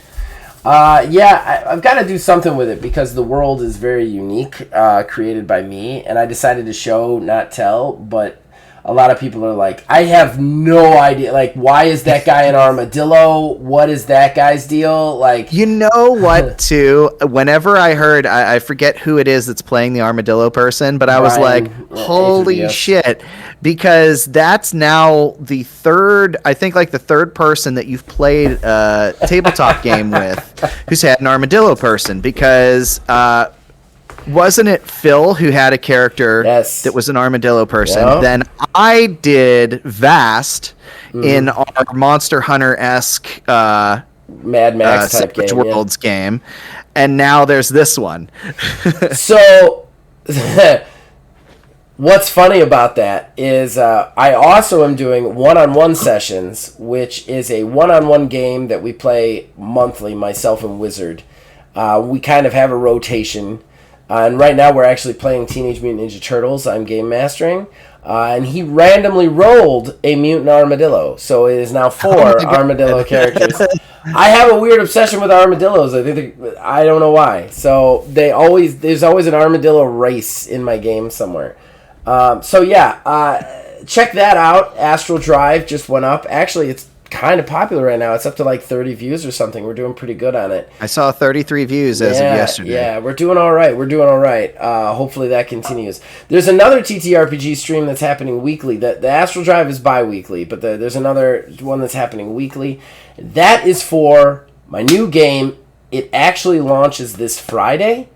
I've got to do something with it because the world is very unique, created by me, and I decided to show, not tell, but... A lot of people are like, I have no idea. Like, why is that guy an armadillo? What is that guy's deal? Like, you know what? Too. Whenever I heard, I forget who it is that's playing the armadillo person, but I was like, holy shit, because that's now the third. I think like the third person that you've played a tabletop game with who's had an armadillo person because. Wasn't it Phil who had a character that was an armadillo person? Yep. Then I did Vast in our Monster Hunter-esque Mad Max type Savage Worlds game. And now there's this one. So, what's funny about that is I also am doing one-on-one sessions, which is a one-on-one game that we play monthly, myself and Wizard. We kind of have a rotation. And right now we're actually playing Teenage Mutant Ninja Turtles. I'm game mastering. And he randomly rolled a mutant armadillo. So it is now 4 armadillo characters. I have a weird obsession with armadillos. I don't know why. So there's always an armadillo race in my game somewhere. Check that out. Astral Drive just went up. Actually, it's kind of popular right now. It's up to like 30 views or something. We're doing pretty good on it. I saw 33 views as of yesterday. Yeah, we're doing all right. Hopefully that continues. There's another TTRPG stream that's happening weekly. The Astral Drive is bi-weekly, but there's another one that's happening weekly. That is for my new game. It actually launches this Friday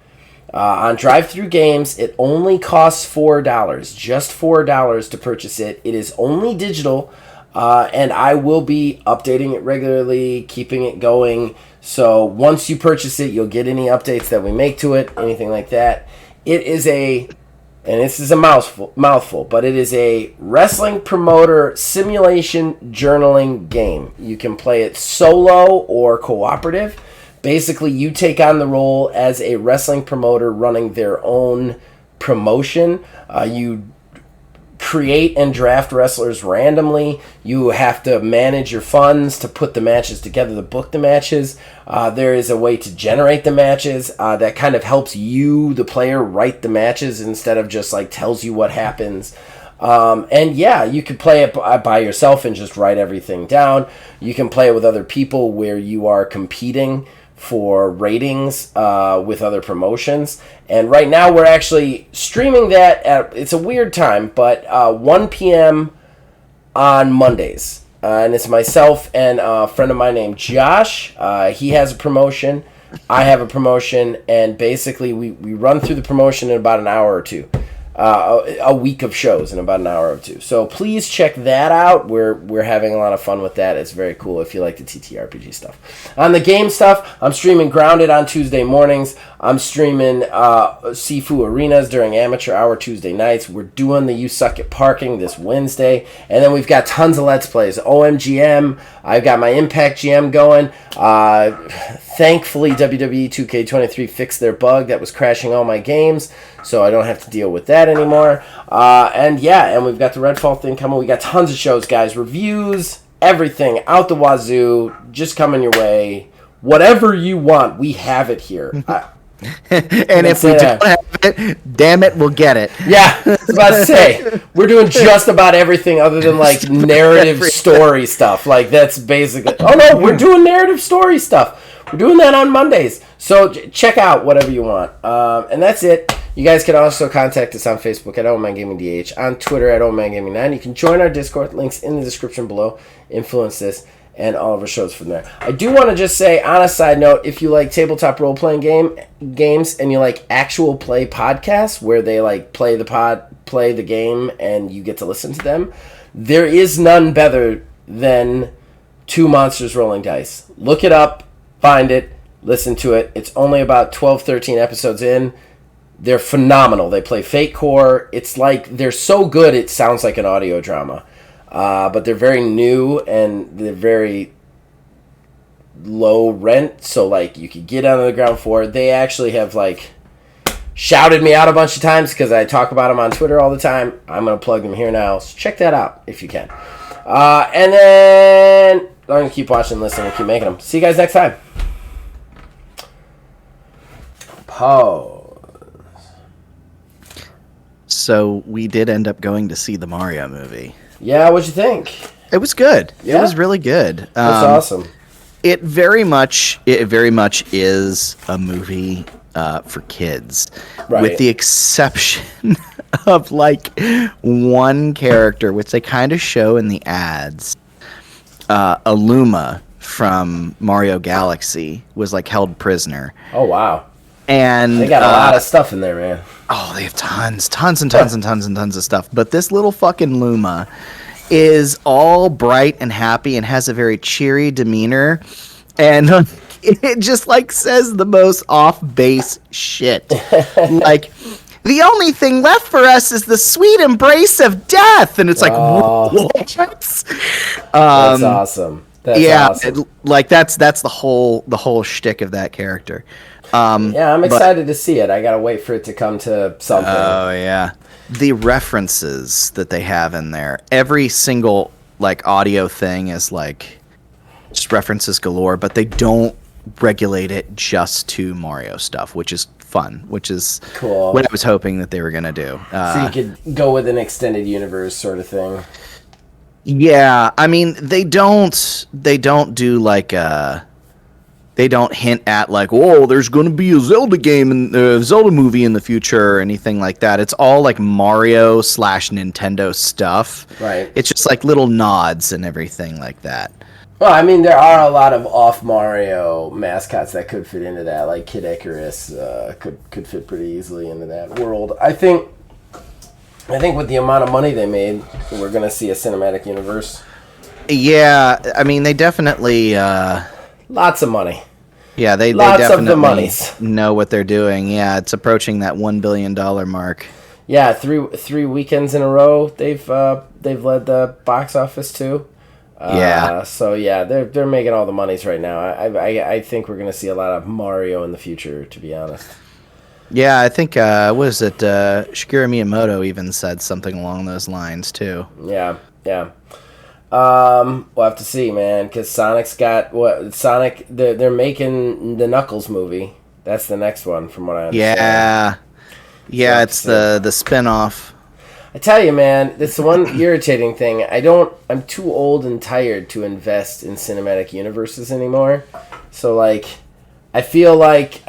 on Drive-Thru Games. It only costs $4, just $4 to purchase it. It is only digital. And I will be updating it regularly, keeping it going. So once you purchase it, you'll get any updates that we make to it, anything like that. It is and this is a mouthful, but it is a wrestling promoter simulation journaling game. You can play it solo or cooperative. Basically, you take on the role as a wrestling promoter running their own promotion. You create and draft wrestlers randomly. You have to manage your funds to put the matches together, to book the matches. There is a way to generate the matches that kind of helps you, the player, write the matches instead of just like tells you what happens. You could play it by yourself and just write everything down. You can play it with other people where you are competing for ratings with other promotions. And right now we're actually streaming that at, it's a weird time, but 1 p.m. on Mondays. And it's myself and a friend of mine named Josh. He has a promotion. I have a promotion. And basically we run through the promotion in about an hour or two. A week of shows in about an hour or two. So please check that out. We're having a lot of fun with that. It's very cool if you like the TTRPG stuff. On the game stuff, I'm streaming Grounded on Tuesday mornings. I'm streaming Sifu Arenas during amateur hour Tuesday nights. We're doing the You Suck at Parking this Wednesday. And then we've got tons of Let's Plays. OMGM. I've got my Impact GM going. Thankfully, WWE 2K23 fixed their bug that was crashing all my games, so I don't have to deal with that anymore. And we've got the Redfall thing coming. We got tons of shows, guys. Reviews, everything out the wazoo, just coming your way. Whatever you want, we have it here. And if we don't have it, damn it, we'll get it. Yeah, I was about to say, we're doing just about everything other than, like, narrative story stuff. Like, that's basically... Oh, no, we're doing narrative story stuff. We're doing that on Mondays. So check out whatever you want. And that's it. You guys can also contact us on Facebook at OldManGamingDH, on Twitter at OldManGaming9. You can join our Discord. Links in the description below. Influence this and all of our shows from there. I do want to just say, on a side note, if you like tabletop role-playing games and you like actual play podcasts where they like play the game and you get to listen to them, there is none better than Two Monsters Rolling Dice. Look it up, find it, listen to it. It's only about 12, 13 episodes in. They're phenomenal. They play Fate Core. It's like, they're so good it sounds like an audio drama. But they're very new and they're very low rent, so like you could get on the ground floor. They actually have like shouted me out a bunch of times because I talk about them on Twitter all the time. I'm gonna plug them here now, so check that out if you can. And then I'm gonna keep watching, listening, and keep making them. See you guys next time. Pause. So we did end up going to see the Mario movie. Yeah, what'd you think? It was good. Yeah? It was really good. That's awesome. It very much is a movie for kids, Right. with the exception of like one character, which they kind of show in the ads. Aluma from Mario Galaxy was like held prisoner, Oh, wow. and They got a lot of stuff in there, man. oh, they have tons of stuff. But this little fucking Luma is all bright and happy and has a very cheery demeanor. And it just, like, says the most off-base shit. Like, the only thing left for us is the sweet embrace of death. And it's like, what? That's awesome. That's awesome. That's the whole shtick of that character. Yeah, I'm excited to see it. I gotta wait for it to come to something. Oh, yeah. The references that they have in there, every single, like, audio thing is, like, just references galore, but they don't regulate it just to Mario stuff, which is fun, which is Cool. what I was hoping that they were going to do. So you could go with an extended universe sort of thing. Yeah, I mean, they don't do, like, they don't hint at like, oh, there's going to be a Zelda game and Zelda movie in the future or anything like that. It's all like Mario / Nintendo stuff. Right. It's just like little nods and everything like that. Well, I mean, there are a lot of off Mario mascots that could fit into that. Like Kid Icarus could fit pretty easily into that world. I think with the amount of money they made, we're gonna see a cinematic universe. Yeah, I mean, they definitely. Lots of money. Yeah, they Lots of the definitely monies. know what they're doing. Yeah, it's approaching that $1 billion mark. Yeah, three weekends in a row they've led the box office too. Yeah. So yeah, they're making all the monies right now. I think we're gonna see a lot of Mario in the future, to be honest. Yeah, I think Shigeru Miyamoto even said something along those lines too. Yeah. We'll have to see, man, because Sonic's got Sonic. They're making the Knuckles movie. That's the next one, from what I understand. Yeah, it's the spin-off. I tell you, man, it's the one irritating thing. I'm too old and tired to invest in cinematic universes anymore. So, like, I feel like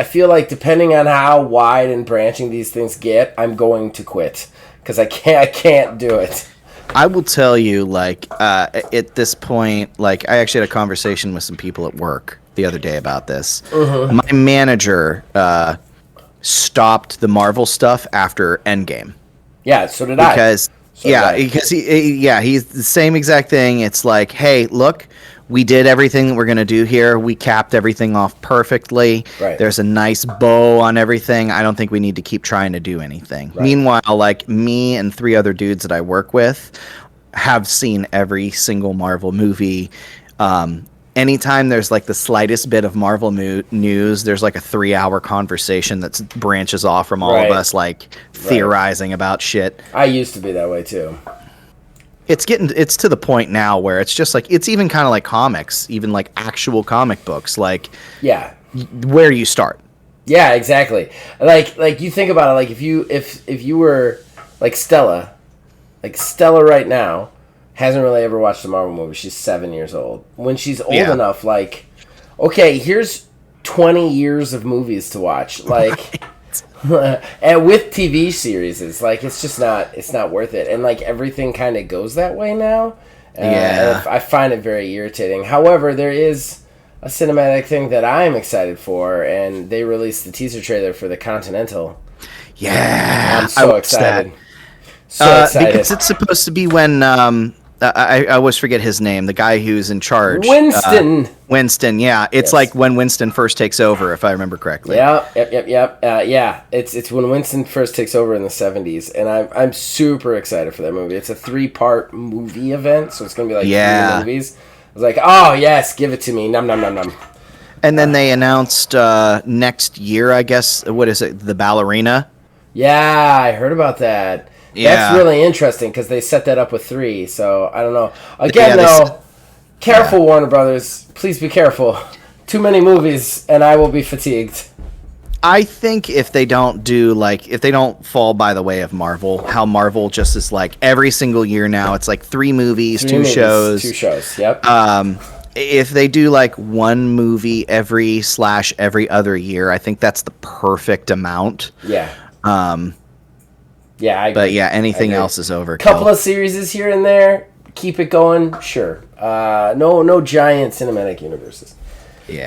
depending on how wide and branching these things get, I'm going to quit because I can't do it. I will tell you, like, at this point, like, I actually had a conversation with some people at work the other day about this. Mm-hmm. My manager stopped the Marvel stuff after Endgame. Yeah, so did I. Because he's the same exact thing. It's like, hey, look, we did everything that we're gonna do here. We capped everything off perfectly. Right. There's a nice bow on everything. I don't think we need to keep trying to do anything. Right. Meanwhile, like me and 3 other dudes that I work with have seen every single Marvel movie. Anytime there's like the slightest bit of Marvel news, there's like a 3-hour conversation that branches off from all Right. of us, like theorizing about shit. I used to be that way too. It's to the point now where it's just like, it's even kind of like comics, even like actual comic books, like Yeah. where you start. Yeah, exactly. Like you think about it, like if you were like Stella right now hasn't really ever watched a Marvel movie. She's 7 years old. When she's old enough, like, okay, here's 20 years of movies to watch, like, and with TV series, it's like it's not worth it, and like everything kind of goes that way now. And I find it very irritating. However, there is a cinematic thing that I'm excited for, and they released the teaser trailer for The Continental. Yeah, I'm so excited. That. So excited. Because it's supposed to be when I always forget his name, the guy who's in charge. Winston. Yeah. It's Yes. like when Winston first takes over, if I remember correctly. Yep. Yeah, it's when Winston first takes over in the 70s, and I'm super excited for that movie. It's a 3-part movie event, so it's gonna be like 3 movies. I was like, oh yes, give it to me, num num num num. And then they announced next year, I guess. What is it? The Ballerina. Yeah, I heard about that. Yeah. That's really interesting because they set that up with 3. So I don't know. Again, though, careful, Warner Brothers. Please be careful. Too many movies, and I will be fatigued. I think if they don't fall by the way of Marvel, how Marvel just is like every single year now, it's like 3 movies, 2 shows. 2 shows, yep. If they do like 1 movie every other year, I think that's the perfect amount. Yeah. Yeah, I agree. But yeah, anything else is overkill. Couple of series here and there, keep it going, sure. No giant cinematic universes.